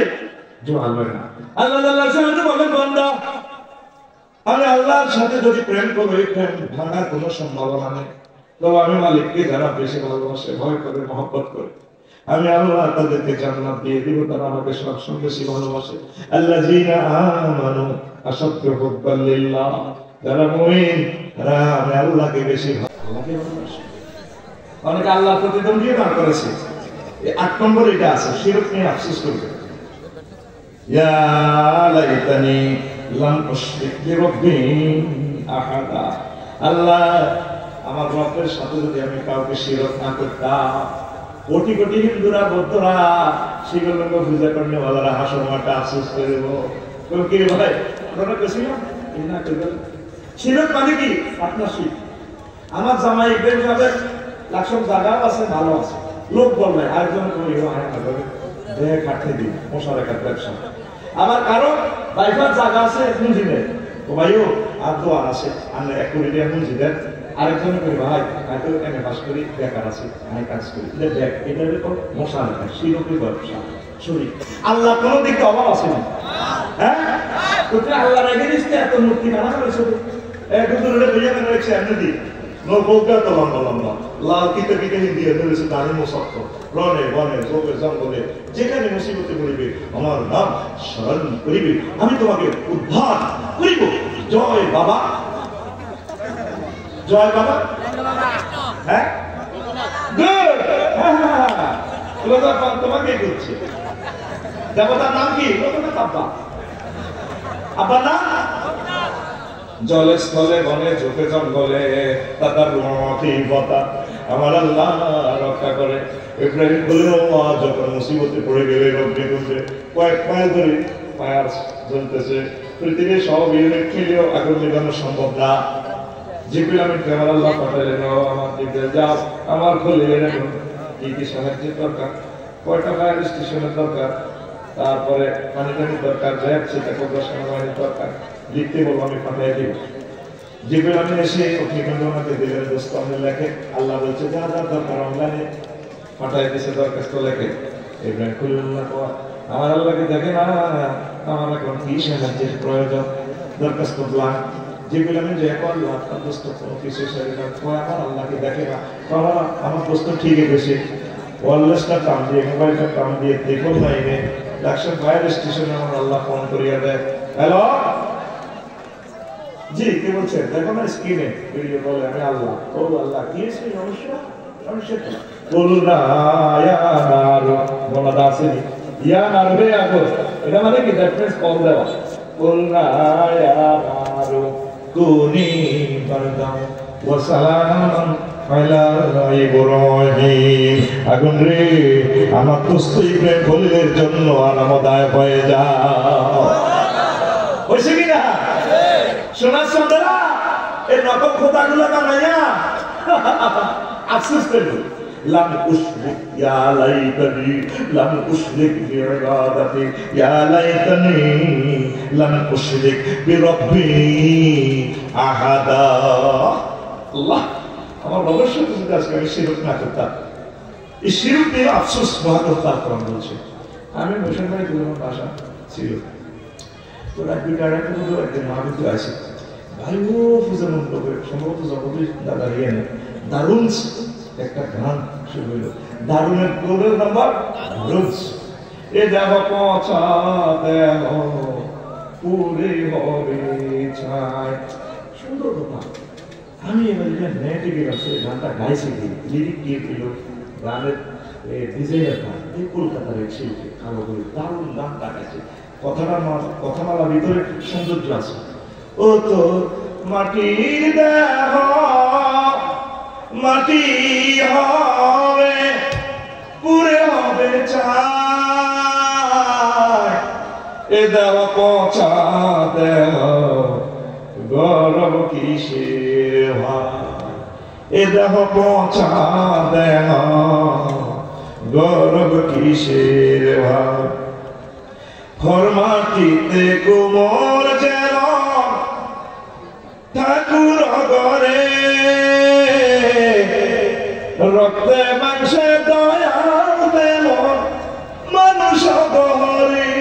জোয়াল না আল্লাহর সাথে বলেন বান্দা আমি আল্লাহর সাথে যদি প্রেম করব এই প্রেম ভাঙার কোনো সম্ভাবনা নেই তো আমি মালিককে যারা বেশি ভালোবাসে ভয় করে মহব্বত করে আমি আল্লাহ তাদেরকে জান্নাত দিয়ে দিব তারা আমাকে সবসময় বেশি ভালোবাসে আল্লাযীনা আমানু আশাদ্দু হুব্বান লিল্লাহ যারা মুমিন তারা আমি আল্লাহকে বেশি ভালোবাসে অনেকে আল্লাহ প্রতিদ্বন্দ্বী দাঁড় করেছে এই 8 নম্বর এটা আছে শিরক নিয়ে আফসোস করবে ইয়া লাইতানি লাম উশরিক বিরাব্বি আহাদা আল্লাহ আমার রবের সাথে যদি আমি কাউকে শিরক না করতাম কোটি কোটি হিন্দুরা বৌদ্ধরা সেগুলোকে পূজা করলে ওয়ালারা হাসর মাঠে আফসোস করে দেবো কি ভাই আপনারা কেছিল না করবেন শিরক মানে কি পার্টনারশিপ আমার জামাই বের যাবে লাখসব জায়গাও আছে ভালো আছে লোক বলবে আরেকজন কইও আয় না করে দেহ কাটতে দিই মশা রেখার ব্যবসা আমার কারো বাইফার জায়গা আছে মুঞ্জিনে ও ভাইও আর দোয়ার আছে আমরা 1 কোটি টাকা মুঞ্জি দেন আরেকজন কই ভাই হয়তো এমএ পাস করি বেকার আছে আমি কাজ করি দেখ এটা দেখো মশা রেখা শিরকের ব্যবসা শুনি আল্লাহ কোন দিকে অভাব আছে না হ্যাঁ তোকে আল্লাহ রেখে দিতে এত মূর্তি বানানো হয়েছে এক দুটো বইয়া বানানো হয়েছে এমনি নো বলতে তো লম্বা লম্বা লাল কিতে কিতে দিয়ে ধরেছে দাঁড়ি মোসাক্ত রনে বনে জোবে জঙ্গলে যেখানে মুসিবতে পড়িবে আমার নাম স্মরণ করিবে আমি তোমাকে উদ্ধার করিব জয় বাবা জয় বাবা হ্যাঁ গুড হ্যাঁ তোমাকে করছে দেবতার নাম কি আব্বা আব্বা না জলে স্থলে বনে চোখে জঙ্গলে তাতার রুমাফিবতা আমার আল্লাহ রক্ষা করে ইব্রাহিম বললেন যখন মুসিবতে পড়ে গেলে রব্বে করছে কয়েক মাইল ধরে ফায়ার জ্বলতেছে পৃথিবীর সব ইউনিট মিলিয়েও আগুন নিবানো সম্ভব না জিবরিল আমিনকে আমার আল্লাহ পাঠালেন, ও আমার জিবরিল যাও আমার খলিলের কি কি সাহায্যের দরকার, কয়টা ফায়ার স্টেশনের দরকার, তারপরে পানি দরকার, র্যাব সেটা কোথাও সেনাবাহিনীর দরকার, লিখতে বলবো আমি পাঠিয়ে দিব। জিবরিল আমিন এসে অগ্নিকাণ্ড ওনাকে দিলেন, দোস্ত আমি লেখে, আল্লাহ বলছে যা যা দরকার অনলাইনে পাঠিয়ে দিয়েছে, দরখাস্ত লেখে। ইব্রাহিম খলিলুল্লাহ আমার আল্লাহকে দেখে না, আমার এখন কি সাহায্যের প্রয়োজন, দরখাস্ত ব্লাঙ্ক। জিবরিল আমিন যে আল্লাহ আপনার দোস্ত কোনো কিছু আমার আল্লাহকে দেখে না, আমার দোস্ত ঠিকই গেছে, ওয়ারলেসটা টান দিয়ে মোবাইলটা টান দিয়ে দেখুন না এনে লাকসাম ফায়ার স্টেশনে আমার আল্লাহ ফোন করিয়া দেয়, হ্যালো জি কে বলছেন, দেখো না স্ক্রিনে ভিডিও বলে আমি আল্লাহ। ও আল্লাহ কি আছে সমস্যা, সমস্যা কি বলু না, ইয়া নারু বলা দাসেনি ইয়া নারবে আগো, এটা মানে কি দ্যাট মিন্স কল দেওয়া। বলু না ইয়া নারু কুনি বারদাম ওয়া সালামান আলা ইব্রাহিম, আগুন রে আমার দোস্ত ইব্রাহিম খলিলের জন্য আরামদায়ক হয়ে যাও। হয়েছে কি না? সোনার সন্তানা এই নকল খোদাগুলো বানাইয়া আফসোস করল, লাম উশরিক ইয়া লাইতানি লাম উশরিক বিইবাদাতি ইয়া লাইতানি লাম উশরিক বিরব্বি আহাদা। আল্লাহ আমার রবের সাথে যদি আজকে আমি শিরক না করতাম, এই শিরক নিয়ে আফসোস মহাকর্তার কোরআন বলছে। আমি মুসলমানের কোনো ভাষা ছিল তোরা দুইটার একটা মতো একদিন মহাবিদ্য আছে ভাই, ও পূজা মন্ত্র করে সম্ভবত জগদীশ দাদা ইয়ে দারুণ একটা গান শুরু হইল, দারুণের কোডের নাম্বার দারুণ, এ দেহ পচা দেহ পুরে হবে ছাই, সুন্দর কথা। আমি এবার নেটে গেলাম, সে গানটা গাইছি, লিরিক দিয়ে দিল, গানের ডিজাইনের গান, এই কলকাতার এক শিল্পী কালো করে দারুণ গানটা গাইছে, কথামালা ভিতরে সৌন্দর্য আছে। ও তো মাটির দেহ মাটি হবে পুরে হবে ছাই, এ দেহ পচা দেহ গরব কিসের ভাই, এ দেহ পচা দেহ গরব কিসের ভাই, ফরমাটিতে কোমর যেন ঠাকুর গরে, রক্তে মাংসে দয়াল তেমন মানুষ গহরে,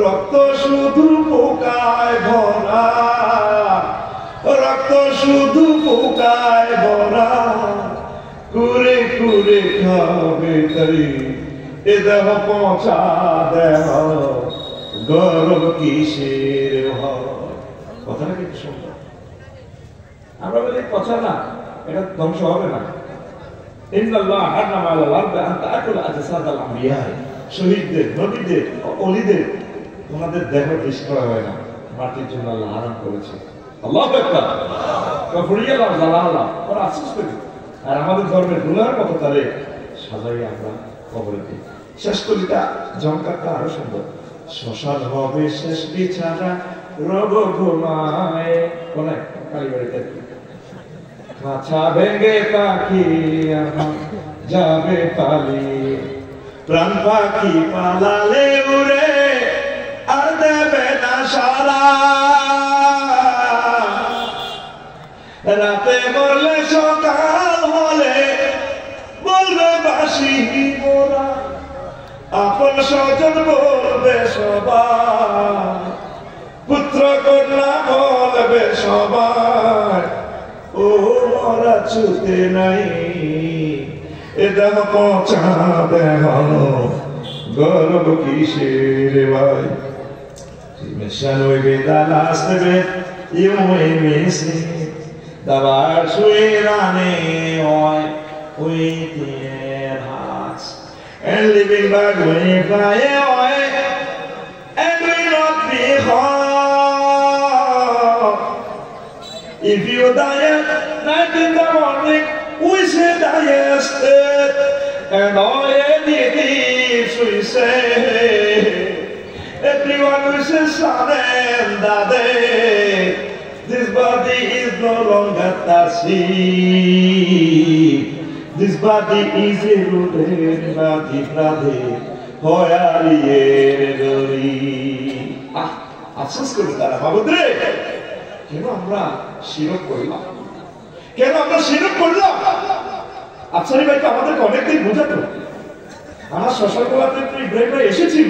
রক্ত শুধু পোকায় ভরা, রক্ত শুধু পোকায় ভরা, কুরে কুরে খাবে তারি, এ দেহ পচা দেহ গরব কিসের হয়। কথাটা কিন্তু সুন্দর, আমরা বলি কথা না, এটা ধ্বংস হবে না। ইন্নাল্লাহ হারামা আলাল আরদি আন তাআকুলা আজসাদাল আমবিয়া, শহীদদের নবীদের ওলিদের ওনাদের দেহ বিষ করা হয় না, মাটির জন্য আল্লাহ হারাম করেছে। আল্লাহু আকবার, কাফরিয়া আল্লাহ জালালা ওরা আফসোস করে, আর আমাদের ধর্মের গুনার মতো তারে সাজাই আমরা কবরে দিই। শেষ কলিটা জমকারটা আরো সুন্দর, শ্মশান হবে শেষ বিছানা রব ঘুমায়, কোনায় কালীবাড়িতে কাছা ভেঙে পাখি আমার যাবে পালি, প্রাণ পাখি পালালে উড়ে আর দেবে না সারা, রাতে মরলে সকাল হলে বলবে বাসি মোরা, আপন স্বজন বলবে সবাই, পুত্র কন্যা বলবে সবাই, ও মরা ছুতে নাই, এ দেহ পচা দেহ গর্ব কিসের ভাই, mission we be the last of it, you may miss it, the bars we running on with their hearts, and living back we fly away, and we not be home. If you die at night in the morning, we say die yesterday, and all the thieves we say, everyone wishes son and daddy, This body is no longer tasheed. This body is a rooted body, brother. আফসোস করে তারা বাবুদ্রে কেন আমরা শিরক করলাম, কেন আমরা শিরক করলাম? আফসারি ভাই তো আমাদেরকে অনেকদিন বোঝাতো। আমার শ্বশুর গোলাতে ইব্রাহিম ভাই এসেছিল,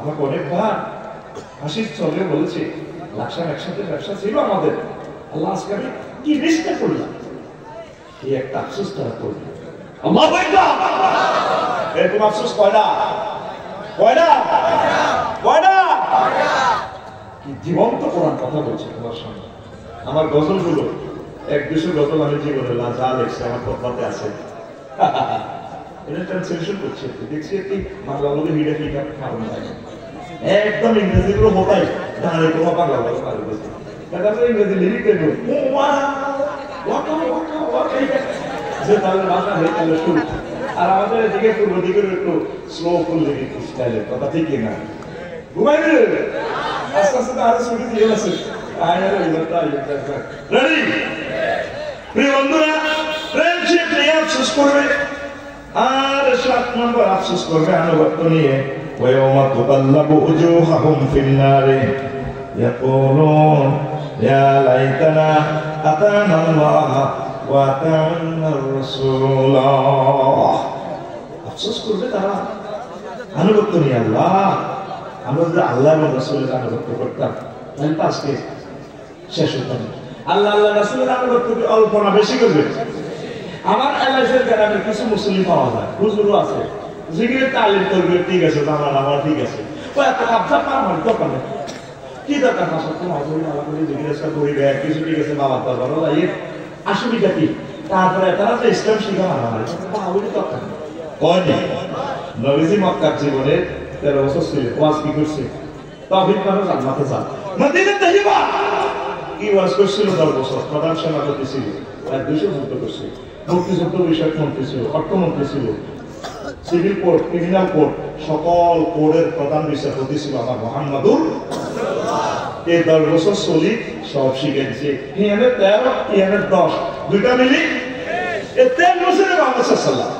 আমাকে অনেকবার হাসির চলে বলেছে লাকসাম একসাথে ব্যবসা ছিল আমাদের, আল্লাহ আজকে আমি কি মিস্টেক করলাম, এই একটা আফসোস তারা করবে। আল্লাহু আকবার। এরকম আফসোস কয়টা কয়টা কয়টা কি জীবন্ত কোরআন কথা বলছে তোমার সামনে। আমার গজলগুলো এক দুশো গজল আমি জীবনে যা লেখছে আমার পথে আছে, এটা ট্রান্সলেশন করছে, দেখছি একটি বাংলা বলে হিডে হিডা কারণ লাগে একদম ইংরেজিগুলো মোটাই দাঁড়িয়ে তোমার বাংলা বলে পারে বলছে, তারপরে ইংরেজি লিরিক দেবো যে তাহলে ভাষা হয়ে গেল শুরু। আর আমাদের এদিকে পূর্ব দিকের একটু স্লো ফুল লিরিক স্টাইলের কথা ঠিকই না, ঘুমাই রে আস্তে আস্তে আরো ছুটি দিয়ে আছে। রেডি প্রিয় বন্ধুরা, ফ্রেন্ডশিপ নিয়ে আফসোস করবে। আর 7 নম্বর আফসোস করবে আনুগত্য নিয়ে। ওয়ায়ুমা তুকাল্লাবু উজুহাহুম ফিন-নারি ইয়াকুলুন ইয়া লাইতানা আতানা আল্লাহ ওয়া আতানা রাসূলাহ। আফসোস করবে তারা আনুগত্য নিয়ে। আল্লাহ, আমরা যদি আল্লাহ এবং রাসূলের আনুগত্য করতাম তাহলে তো আজকে শেষ হতো না। আল্লাহ আল্লাহ রাসূলের আনুগত্য অল্প না বেশি করবে। আমার এলাকার গ্রামে কিছু মুসলিম পাওয়া যায়, হুজুরও আছে, জিকিরের তালিম করবে, ঠিক আছে জানান আমার ঠিক আছে, ও এত আবজা পার মানে দরকার নেই, কি দরকার না সত্য হাজুরি আল্লাহ করে জিকির করিবে কিছু, ঠিক আছে বাবার দরবার যাই আসুবিধা কি, তারপরে তারা তো ইসলাম শিখা মানা হয় তাহলে দরকার নেই। নবীজি মক্কার জীবনে 13 বছর ছিল, ওয়াজ কি করছে? তাওহীদ মানে জান্নাতে যান, মদিনা তাইয়্যিবা কি ওয়াজ করছিল? 10 বছর প্রধান সেনাপতি ছিল, আর 200 যুদ্ধ করছে, মুক্তিযুদ্ধ বিষয়ক মন্ত্রী ছিল, অর্থমন্ত্রী ছিল, সিভিল কোর্ট, ক্রিমিনাল কোর্ট, সকল কোর্টের প্রধান বিচারপতি ছিল আমার মুহাম্মাদুর। এই 10 বছর চলি সব শিখেছে। ইয়ানে 13 ইয়ানে 10 দুইটা মিলি এই 13 বছরে মুহাম্মদ সাল্লাল্লাহু।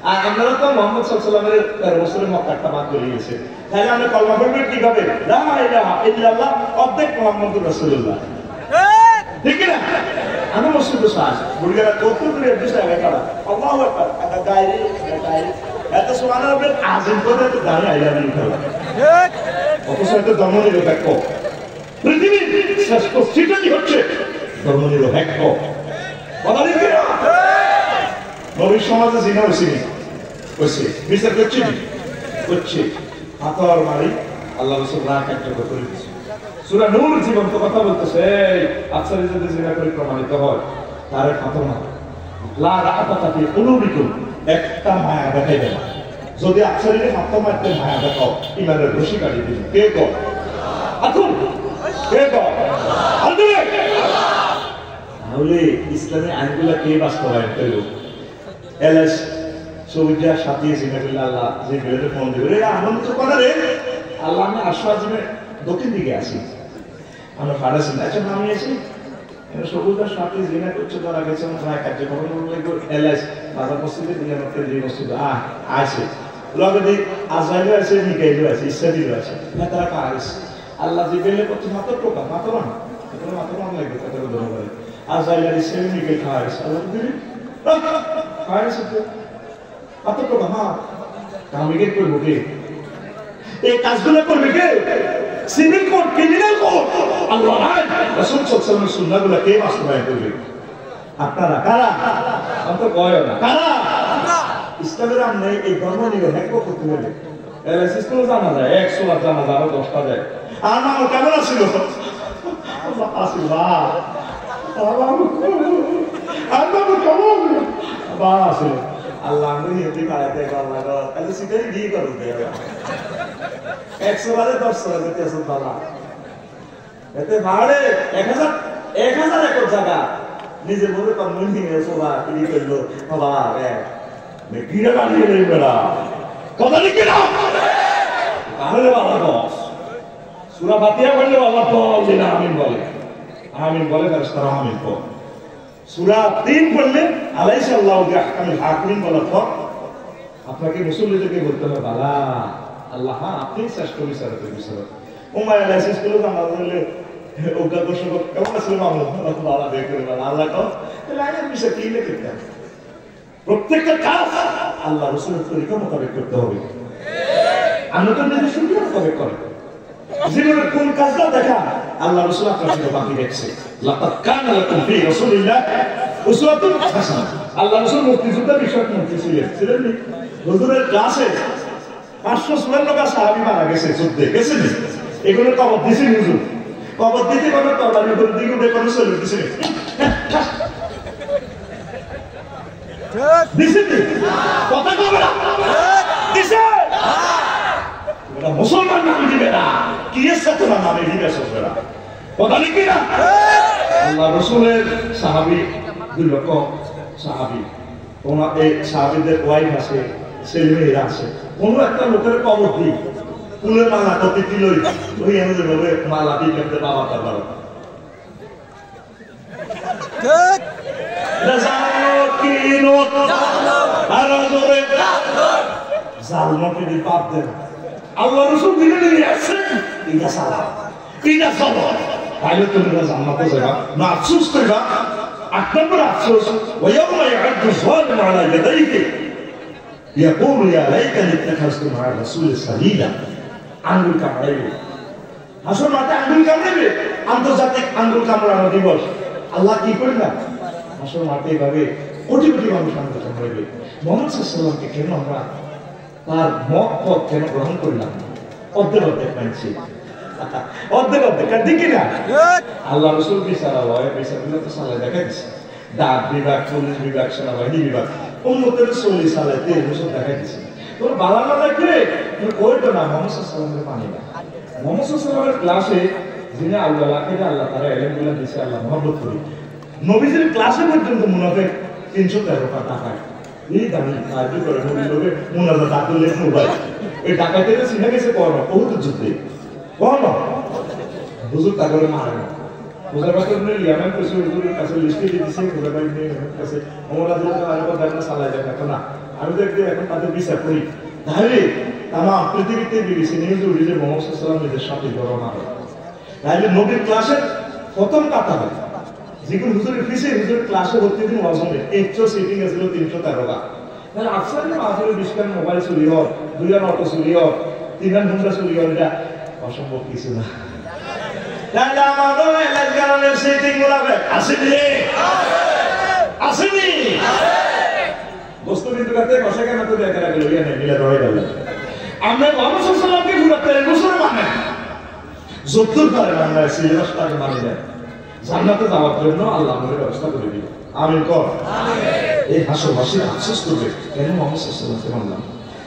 আর আমরা তো মুহাম্মদ সাল্লাল্লাহু এর 13 বছরে মক্কাটা বাদ করে গেছে, তাহলে আমরা কলমা পড়ব কিভাবে? লা ইলাহা ইল্লাল্লাহ অর্ধেক মুহাম্মাদুর রাসূলুল্লাহ, ঠিক না? আমি মুসলিম বিশ্বাস বুড়িরা কত করে দিছে আগে করা আল্লাহু আকবার এটা গায়রি এত সুবহানাল্লাহ আযীম করে তো দাঁড়িয়ে আইলা নি খেলা, ঠিক? অথচ এটা ধর্মনিরপেক্ষ পৃথিবীর শ্রেষ্ঠ সিটি হচ্ছে ধর্মনিরপেক্ষ। বলা নেই কি নবীর সমাজে জিনা হয়েছে বিচার করছে হাতর মারি আল্লাহ রাসূল রাগ কার্যকর করে দিয়েছে। সূরা নূর জীবন্ত কথা বলতেছে, আফসারি যদি জিনা করে প্রমাণিত হয় তারে হাতর মারা লা রাআতা ফি কুলুবিকুম, একটা মায়া দেখাইবে না। যদি আফসারিকে হাতর মারতে মায়া দেখাও ইমানের রশি কাটি দিবে। কে গো আতুন কে গো আল্লাহ। তাহলে ইসলামের আইনগুলো কে বাস্তবায়ন করলো? এলএস সৌজা সাথী জিনাবিল্লাহ আল্লাহ যে বিলেতে ফোন দিবে, রে আনন্দ করে রে আল্লাহ আমি আশরাজিমের দক্ষিণ দিকে আসি, আমরা ফারাসি না আচ্ছা আমি আছি সবুজদার সাথে জিনা করছে, ধরা গেছে আমার ভাই কার্যক্রম এলএস বাজার মসজিদে দিনামতের যে মসজিদ আছে লগে দিই আজরাইলও আছে, মিকাইলও আছে, ইসরাফিলও আছে, তারা কারা গেছে আল্লাহ জিবেলে করছে মাত্র টোকা মাত্র না মাত্র মান লাগবে তাদের ধরে বলে আজরাইল আর ইসরাফিল মিকাইল খাওয়া গেছে, আল্লাহ দিবি খাওয়া গেছে মাত্র টোকা। হ্যাঁ কামিকেট করবো কে? এই কাজগুলো করবে কে? সিভিল কোর্ট, ক্রিমিনাল কোর্ট, আল্লাহ রাসূল সাল্লাল্লাহু আলাইহি ওয়াসাল্লামের সুন্নাহগুলো কে বাস্তবায়ন করবে? আপনারা কারা? অন্ত কয় না কারা? ইসলামের আমনে এই ধর্ম নিয়ে হ্যাক করতে হবে। এর সিস্টেম জানা যায় 100 বার জানা যায় 10টা যায়। আমার কেমন ছিল? আল্লাহ আসিল্লাহ আল্লাহ কেমন বাস আল্লাহ আমি হিন্দি পাড়াতে আল্লাহ তাহলে সিটারি দিয়ে করো 100 বারে 10 বার করতে আসো বাবা এতে ভাড়ে 1000 একর জায়গা নিজের মনে কর্ম নিয়ে সোভা তিনি করলো বাবা রে গিরে বানিয়ে নেই বেড়া কথা লিখে না তাহলে বাবা দশ সূরা ফাতিহা পড়লে বাবা দশ দিন আমিন বলে আমিন বলে ফেরেশতারা আমিন কর। সূরা 3 পড়লে আলাইসা আল্লাহু বিআহকামিল হাকিমিন বলার পর আপনাকে মুসল্লিদেরকে বলতে হবে বালা আল্লাহ হ্যাঁ আপনি শ্রেষ্ঠ বিচারকের বিচারক। উম্মায় লাইসেন্স করলে আমাদের অজ্ঞা দর্শক কেমন আসলে মামলা বালা দেখে আল্লাহ কো তাহলে আগে বিষয় কি লিখে দেন। প্রত্যেকটা কাজ আল্লাহ রাসূলের তরিকা মোতাবেক করতে হবে। আমরা তো নিজে শুনতে মোতাবেক করে জীবনের কোন কাজটা দেখা আল্লাহ রাসূল আপনার জন্য বাকি রেখেছে। লাকাদ কানা লাকুম ফি রাসূলিল্লাহ উসওয়াতুন হাসানাহ। আল্লাহ রাসূল মুক্তিযোদ্ধা বিষয়ক মন্ত্রী ছিলেন না? হুজুরের ক্লাসে 556 সাহাবী মারা গেছে, যুদ্ধে গেছেন। এগুলো কবর দিয়েছেন হুজুর। কবর দিতে কোনো তরবারি উপর দিকে উঠে কোনো চলে দিয়েছেন দিছেন কথা কবে না দিছে ওরা মুসলমান নাম দিবে না কি এসে তোমার নামে দিবে সবরা কথা লিখি না। আল্লাহ রাসূলের সাহাবী 2 লক্ষ সাহাবী, ওনার এই সাহাবীদের ওয়াইফ আছে, ছেলেমেয়েরা আছে। কোনো একটা লোকের কবর দিই ফুলের মালা কত কিলোই ওই এমন ভাবে মালা দিয়ে করতে বাবা তার বাবা আল্লাহ রাসূল দিলে নিয়ে আসছেন এটা সালা এটা সালা তাইলে তুমি জান্নাতে যাবা না আফসোস করবা। 8 নম্বর আফসোস ওয়ায়াউমা ইয়া'আদু যালিমু আলা ইয়াদাইহি ইয়াকুলু ইয়া লাইতানি ইত্তাখাযতু মা'a রাসূলি সাবিলা। আঙ্গুল কামড়াইবে হাসর মাঠে, আঙ্গুল কামড়াইবে আন্তর্জাতিক আঙ্গুল কামড়ানো দিবস। আল্লাহ কি করলেন হাসর মাঠে এইভাবে কোটি কোটি মানুষ আঙ্গুল কামড়াইবে। মুহাম্মদ সাল্লাল্লাহু আলাইহি ওয়াসাল্লামকে কেন আমরা তার মত পথ কেন গ্রহণ করলাম? অর্ধেক অর্ধেক মানছি, অর্ধেক অর্ধেক ঠিক না? আল্লাহ রাসূল বিচারালয় বিচারগুলো তো সালে দেখা দিচ্ছে, ডাক বিভাগ, পুলিশ বিভাগ, সেনাবাহিনী বিভাগ উম্মতের 40 সালে 13 বছর দেখা দিচ্ছে। তোর বালা না লাগবে কইতো না মুহাম্মদ সাল্লাল্লাহু আলাইহি ওয়াসাল্লাম পানি না। মুহাম্মদ সাল্লাল্লাহু আলাইহি ওয়াসাল্লামের ক্লাসে যিনি আল্লাহকে আল্লাহ তাআলা ইলম গুলো দিয়েছে, আল্লাহ মহব্বত করি। নবীজির ক্লাসে পর্যন্ত মুনাফিক 313 টাকা এই দামি কাজে করে নবীর মুনাফা দাদুলে মোবাইল এই টাকাতে সিনে গেছে কোন বহুত যুদ্ধে কোন হুজুর তাগরে মারে না। হুজুর বাকর নে ইয়ামান কইছে হুজুরের কাছে লিস্টে দিয়েছে হুজুর ভাই নে কাছে ওমর আজকে আরেকবার দেখা সালাই দেখা না। আমি দেখতে এখন তাদের বিচার করি তাহলে তামাম পৃথিবীতে বিবিসি নিউজ উড়িয়ে মুহাম্মদ সাল্লাল্লাহু আলাইহি ওয়াসাল্লামের সাথে করোনা হয়। তাহলে নবীর ক্লাসের প্রথম কথা হয় যেগুলো হুজুরের ফিসে হুজুরের ক্লাসে ভর্তি দিন ওয়াজনে একচো সিটিং আছিল 313 টা। তাহলে আফসার না মাঝে 20 টা মোবাইল চুরি হয়, 2 টা অটো চুরি হয়, 3 টা হুন্ডা চুরি হয়, এটা অসম্ভব কিছু না। তাহলে আমাদের এলাকার সিটিং গুলা আসেনি আসেনি বস্তু বিন্দু কাতে কষা কেন তো দেখা রাখলো ইয়া নেই মিলা রয়ে গেল। আমরা মুহাম্মদ সাল্লাল্লাহু আলাইহি ওয়াসাল্লামকে পুরো 13 বছর মানে যদ্দূর পারে আমরা সিলেবাসটাকে মানি না। জান্নাতে যাওয়ার জন্য আল্লাহ আমাদের ব্যবস্থা করে দিল। আমিন কর আমিন। এই হাসরবাসী আফসোস করবে কেন মুহাম্মদ সাল্লাল্লাহু আলাইহি ওয়াসাল্লামকে মানলাম।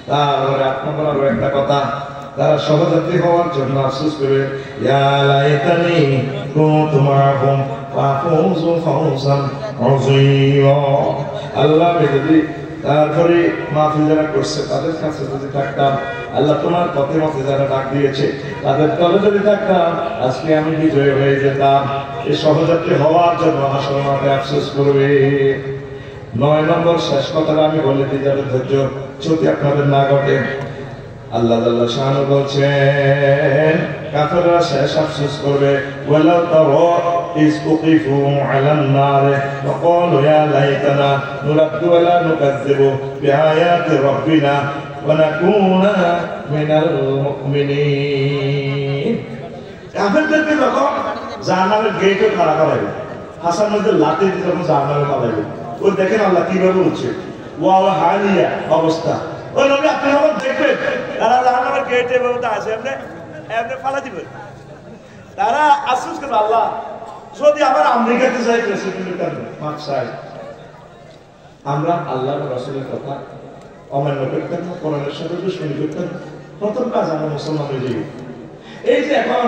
তারপরে আপনার আরো একটা কথা, তারা সহযাত্রী হওয়ার জন্য আফসোস করবে ইয়া লাইতানি কুনতু মাআহুম ফাফুযু ফাওজান আযীমা। আল্লাহ যদি তারপরে মাহফিল যারা করছে তাদের কাছে যদি থাকতাম, আল্লাহ তোমার পথে মতে যারা ডাক দিয়েছে তাদের তলে যদি থাকতাম, আজকে আমি বিজয় হয়ে যেতাম। এই সহযাত্রী হওয়ার জন্য হাসর মাঠে আফসোস করবে। 9 নম্বর শেষ কথাটা আমি বলে দিই যাতে ধৈর্য যদি আপনাদের না ঘটে। আল্লাহ আল্লাহ শানু বলছেন কাফেররা শেষ আফসোস করবে ওয়ালা তারা ইস উকিফু আলান নার ওয়া ক্বালু ইয়া লাইতানা নুরাদ্দু ওয়ালা নুকাজ্জিবু বিআয়াতি রাব্বিনা ওয়া নাকুনা মিনাল মুমিনিন। কাফেরদেরকে যখন জাহান্নামের গেটে খাড়া করাবে, হাসান মধ্যে লাথি দিয়ে যখন জাহান্নামে পালাবে, ওই দেখেন আল্লাহ কিভাবে বলছে ওয়া হালিয়া অবস্থা। ওই নবী আপনি যখন দেখবেন তারা জাহান্নামের গেটে এভাবে আছে এমনি এমনি ফালা দিবে, তারা আফসোস করবে আল্লাহ যদি আবার আমেরিকাতে যাই প্রেসিডেন্টের কাছে মাপ চাই, আমরা আল্লাহর রাসূলের কথা অমান্য করতাম না, কোরআনের সাথে দুশমনি করতাম, প্রথম কাজ আমরা মুসলমান হয়ে যাই। এই যে এখন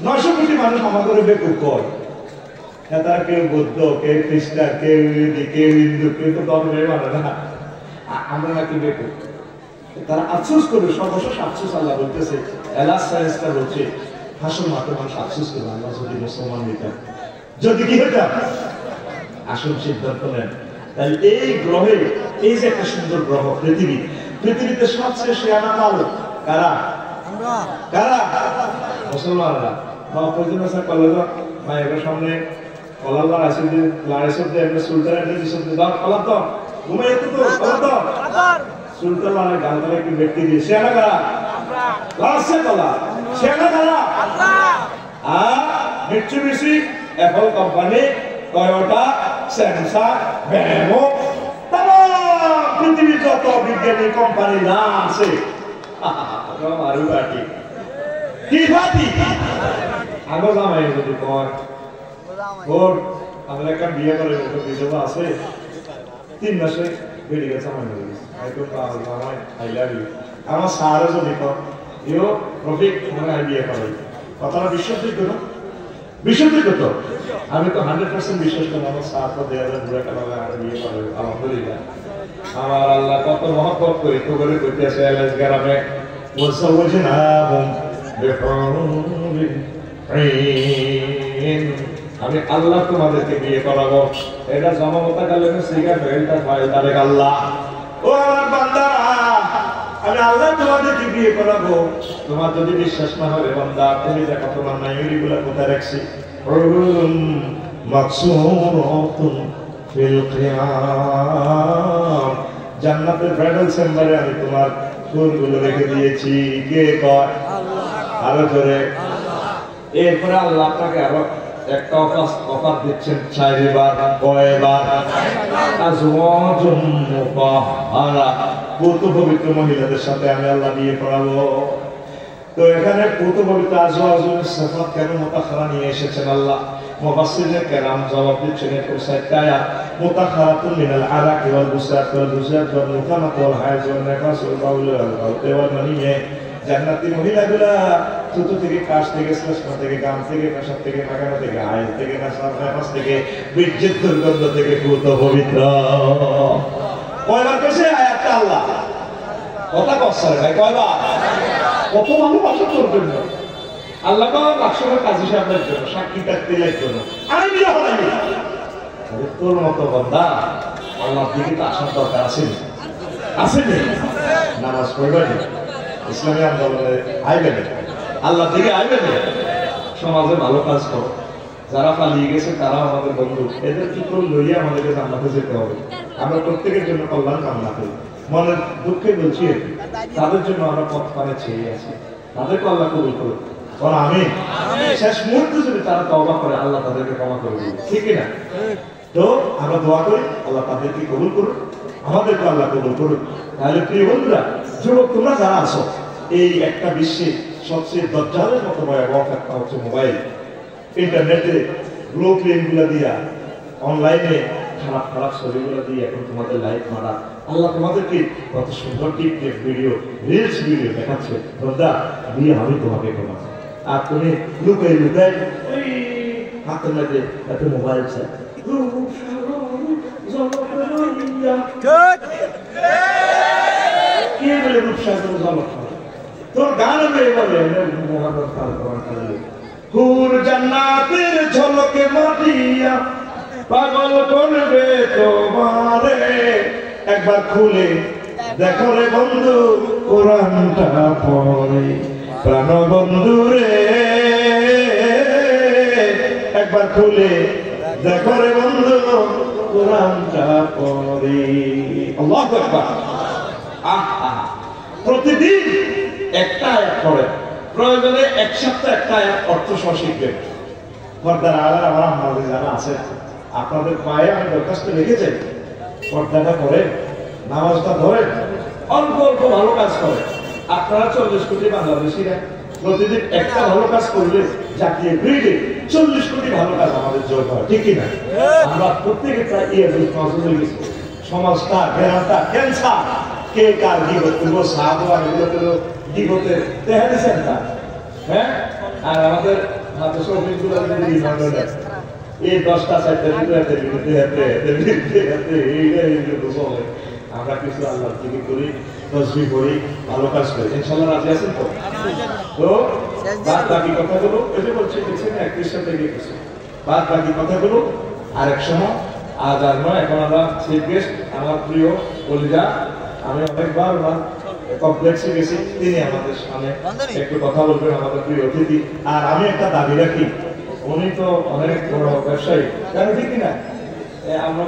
900 কোটি মানুষ আমাদের বেকুব করে, তারা কেউ বৌদ্ধ, কেউ খ্রিস্টান, কেউ ইহুদি, কেউ হিন্দু, কেউ তো ধর্মের মানে না, আমরা নাকি বেকুব। তারা আফসোস করবে, সর্বশেষ আফসোস আল্লাহ বলতেছে, এলাস সায়েন্সটা বলছে হাসর মাঠে মানুষ আফসোস করবে আল্লাহ যদি মুসলমান হইতাম। যদি কি হইতাম আসল সিদ্ধান্ত নেন। তাহলে এই গ্রহে এই যে একটা সুন্দর গ্রহ পৃথিবী, পৃথিবীতে সবচেয়ে শিয়ানা মাল কারা? কারা? মুসলমানরা। প্রয়োজন আছে কলেজ মায়ের সামনে কলার লাগাইছে যে লাগাইছে যে একটা সুলতান একটা দিছে দাও কলার দাও ঘুমাই তো কলার দাও সুলতান মানে গালতলা একটি ব্যক্তি দিয়ে শিয়ানা কারা? লাগাচ্ছে কলা শিয়ানা কারা? Mitsubishi, Apple company, Toyota, Samsung, ব্যামো, তাম পৃথিবীর যত বিজ্ঞানী কোম্পানি নাম আছে আরো বাকি কি বাকি আগো জামাই যদি কয় ওর আমরা একটা বিয়ে করে বিধবা আছে 3 মাসে বেরিয়ে গেছে আমার একদম জামাই আই লাভ ইউ। আমার স্যারও যদি কয় ইও রফিক মনে হয় বিয়ে করে, কথাটা বিশ্বাসযোগ্য না? বিশ্বাসযোগ্য তো? আমি তো 100% বিশ্বাস করি আমার স্যার তো 2002 টাকা আর বিয়ে করে আলহামদুলিল্লাহ। আমার আল্লাহ কত মহব্বত করি তো করে কইতেছে এলএস গ্রামে ওয়াসাওয়াজনাহুম বিহুরুন ঈন। আমি আল্লাহ তোমাদেরকে বিয়ে করাবো। এটা জমামতা কালেমে সিগা ফেলটা ফাইল তারেক আল্লাহ। ও আমার বান্দা আমি আল্লাহ তোমাদেরকে বিয়ে করাবো। তোমার যদি বিশ্বাস না হয় বান্দা তুমি দেখো তোমার নাইরিগুলা কোথায় রাখছি। মাকসুরাতুন ফিল কিয়াম, জান্নাতের ব্রাইডাল চেম্বারে আমি তোমার ফুলগুলো রেখে দিয়েছি। কে কয়? আরো জোরে। এরপরে আল্লাহ আপনাকে আরো একটা অফার দিচ্ছেন 4 বার। কয়বার? আজওয়াজুম মুতাহহারা, পুত পবিত্র মহিলাদের সাথে আমি আল্লাহ বিয়ে করাবো। তো এখানে পুত পবিত্র আজওয়াজুল সিফাত কেন মুতাহহারা নিয়ে এসেছেন আল্লাহ? মুফাসসিরিনে কেরাম জবাব দিচ্ছেন এর সাথে আয়াত মুতাহহারাতুন মিনাল আরাক ওয়াল বুসাত ওয়াল বুসাত ওয়াল মুকামাত ওয়াল হায়জ ওয়াল নাফাস ওয়াল বাউল ওয়াল গাউত ওয়াল মানিয়ে জান্নাতি মহিলাগুলা চুতু থেকে কাশ থেকে শ্লেষ্মা থেকে গাম থেকে পেশাব থেকে পায়খানা থেকে হায়জ থেকে নাফাস থেকে বিজ্জিত দুর্গন্ধ থেকে পুত পবিত্র। কয়বার কইছে আয়াতটা আল্লাহ? কথা কষ্ট ভাই কয়বার? কত ভালোবাসা তোর জন্য আল্লাহ বাক্সের কাজী সাহেবের জন্য, সাক্ষী কাকতিলের জন্য আমি বিয়ে হলাইনি। তোর মতো বান্দা আল্লাহর দিকে তো আসার দরকার আছে আসেনি? নামাজ পড়বেন, ইসলামী আন্দোলনে আইবেন, আল্লাহর দিকে আইবেন, সমাজে ভালো কাজ করো। যারা পালিয়ে গেছে তারা আমাদের বন্ধু, এদের কি করে লইয়া আমাদেরকে জান্নাতে যেতে হবে। আমরা প্রত্যেকের জন্য কল্যাণ কামনা করি। মনের দুঃখে বলছি তাদের জন্য আমরা পথ পানে ছেড়ে আছি, তাদেরকে আল্লাহ কবুল করুন। আমি শেষ মুহূর্তে যদি তারা তওবা করে আল্লাহ তাদেরকে ক্ষমা করে দিবে, ঠিক না? তো আমরা দোয়া করি আল্লাহ তাদেরকে কবুল করুন, আমাদেরকে আল্লাহ কবুল করুন। তাহলে প্রিয় বন্ধুরা, যুবক তোমরা যারা আছো, এই একটা বিশ্বে সবচেয়ে দজ্জালের মতো ভয়াবহ একটা হচ্ছে মোবাইল, ইন্টারনেটে গ্লো ফিল্মগুলো দিয়া, অনলাইনে খারাপ খারাপ ছবিগুলো দিয়ে এখন তোমাদের লাইফ মারা। আল্লাহ তোমাদেরকে কত সুন্দর টিপ ভিডিও, রিলস ভিডিও দেখাচ্ছে। বন্ধা দিয়ে আমি তোমাকে ক্ষমা, আর তুমি লুকাই লুকাই ওই হাতের মধ্যে একটা মোবাইল চাই, কে বলে রূপসাগর জলক তোর গান বলে হুর জান্নাতের ঝলকে মাটিয়া পাগল করবে তোমারে। একবার খুলে দেখো রে বন্ধু কোরআনটা পড়ে, প্রাণ বন্ধু রে একবার খুলে দেখো রে বন্ধু কোরআনটা পড়ে। আল্লাহু আকবার। প্রতিদিন একটা আয়াত পড়ে, প্রয়োজনে এক সপ্তাহ একটা আয়াত অর্থ সহ শিখবেন। পর্দার আড়ালে আমার আমাদের যারা আছে আপনাদের পায়ে আমি দরখাস্ত রেখেছি, পর্দাটা করে নামাজটা ধরে অল্প অল্প ভালো কাজ করে। আপনারা 40 কোটি বাংলাদেশিরা প্রতিদিন একটা ভালো কাজ করলে জাতীয় গ্রিডে 40 কোটি ভালো কাজ আমাদের যোগ হয়, ঠিক কিনা? আমরা প্রত্যেকে প্রায় হয়ে গেছি। সমাজটা গ্রামটা ক্যান্সার, কে কার গিবত করবো, সাহায্য এগুলো করবো গিবতে দেখা দিচ্ছেন না। হ্যাঁ, আর আমাদের মাদ্রাসা অফিসগুলো এই 10টা 4টা আমরা কিছু আল্লাহ থেকে করি, তসবিহ করি, ভালো কাজ করি। ইনশাআল্লাহ রাজি আছেন তো? তো বাকি কথাগুলো এটা বলছে দেখছেন 31 সালে গিয়ে গেছে বাদ বাকি কথাগুলো আরেক সময়, আজ আর নয়। এখন আমরা চিফ গেস্ট আমার প্রিয় কলিজা, আমি অনেকবার ওনার কমপ্লেক্সে গেছি, তিনি আমাদের সামনে একটু কথা বলবেন, আমাদের প্রিয় অতিথি। আর আমি একটা দাবি রাখি, উনি তো অনেক বড় ব্যবসায়ী, কেন ঠিক না? আমরা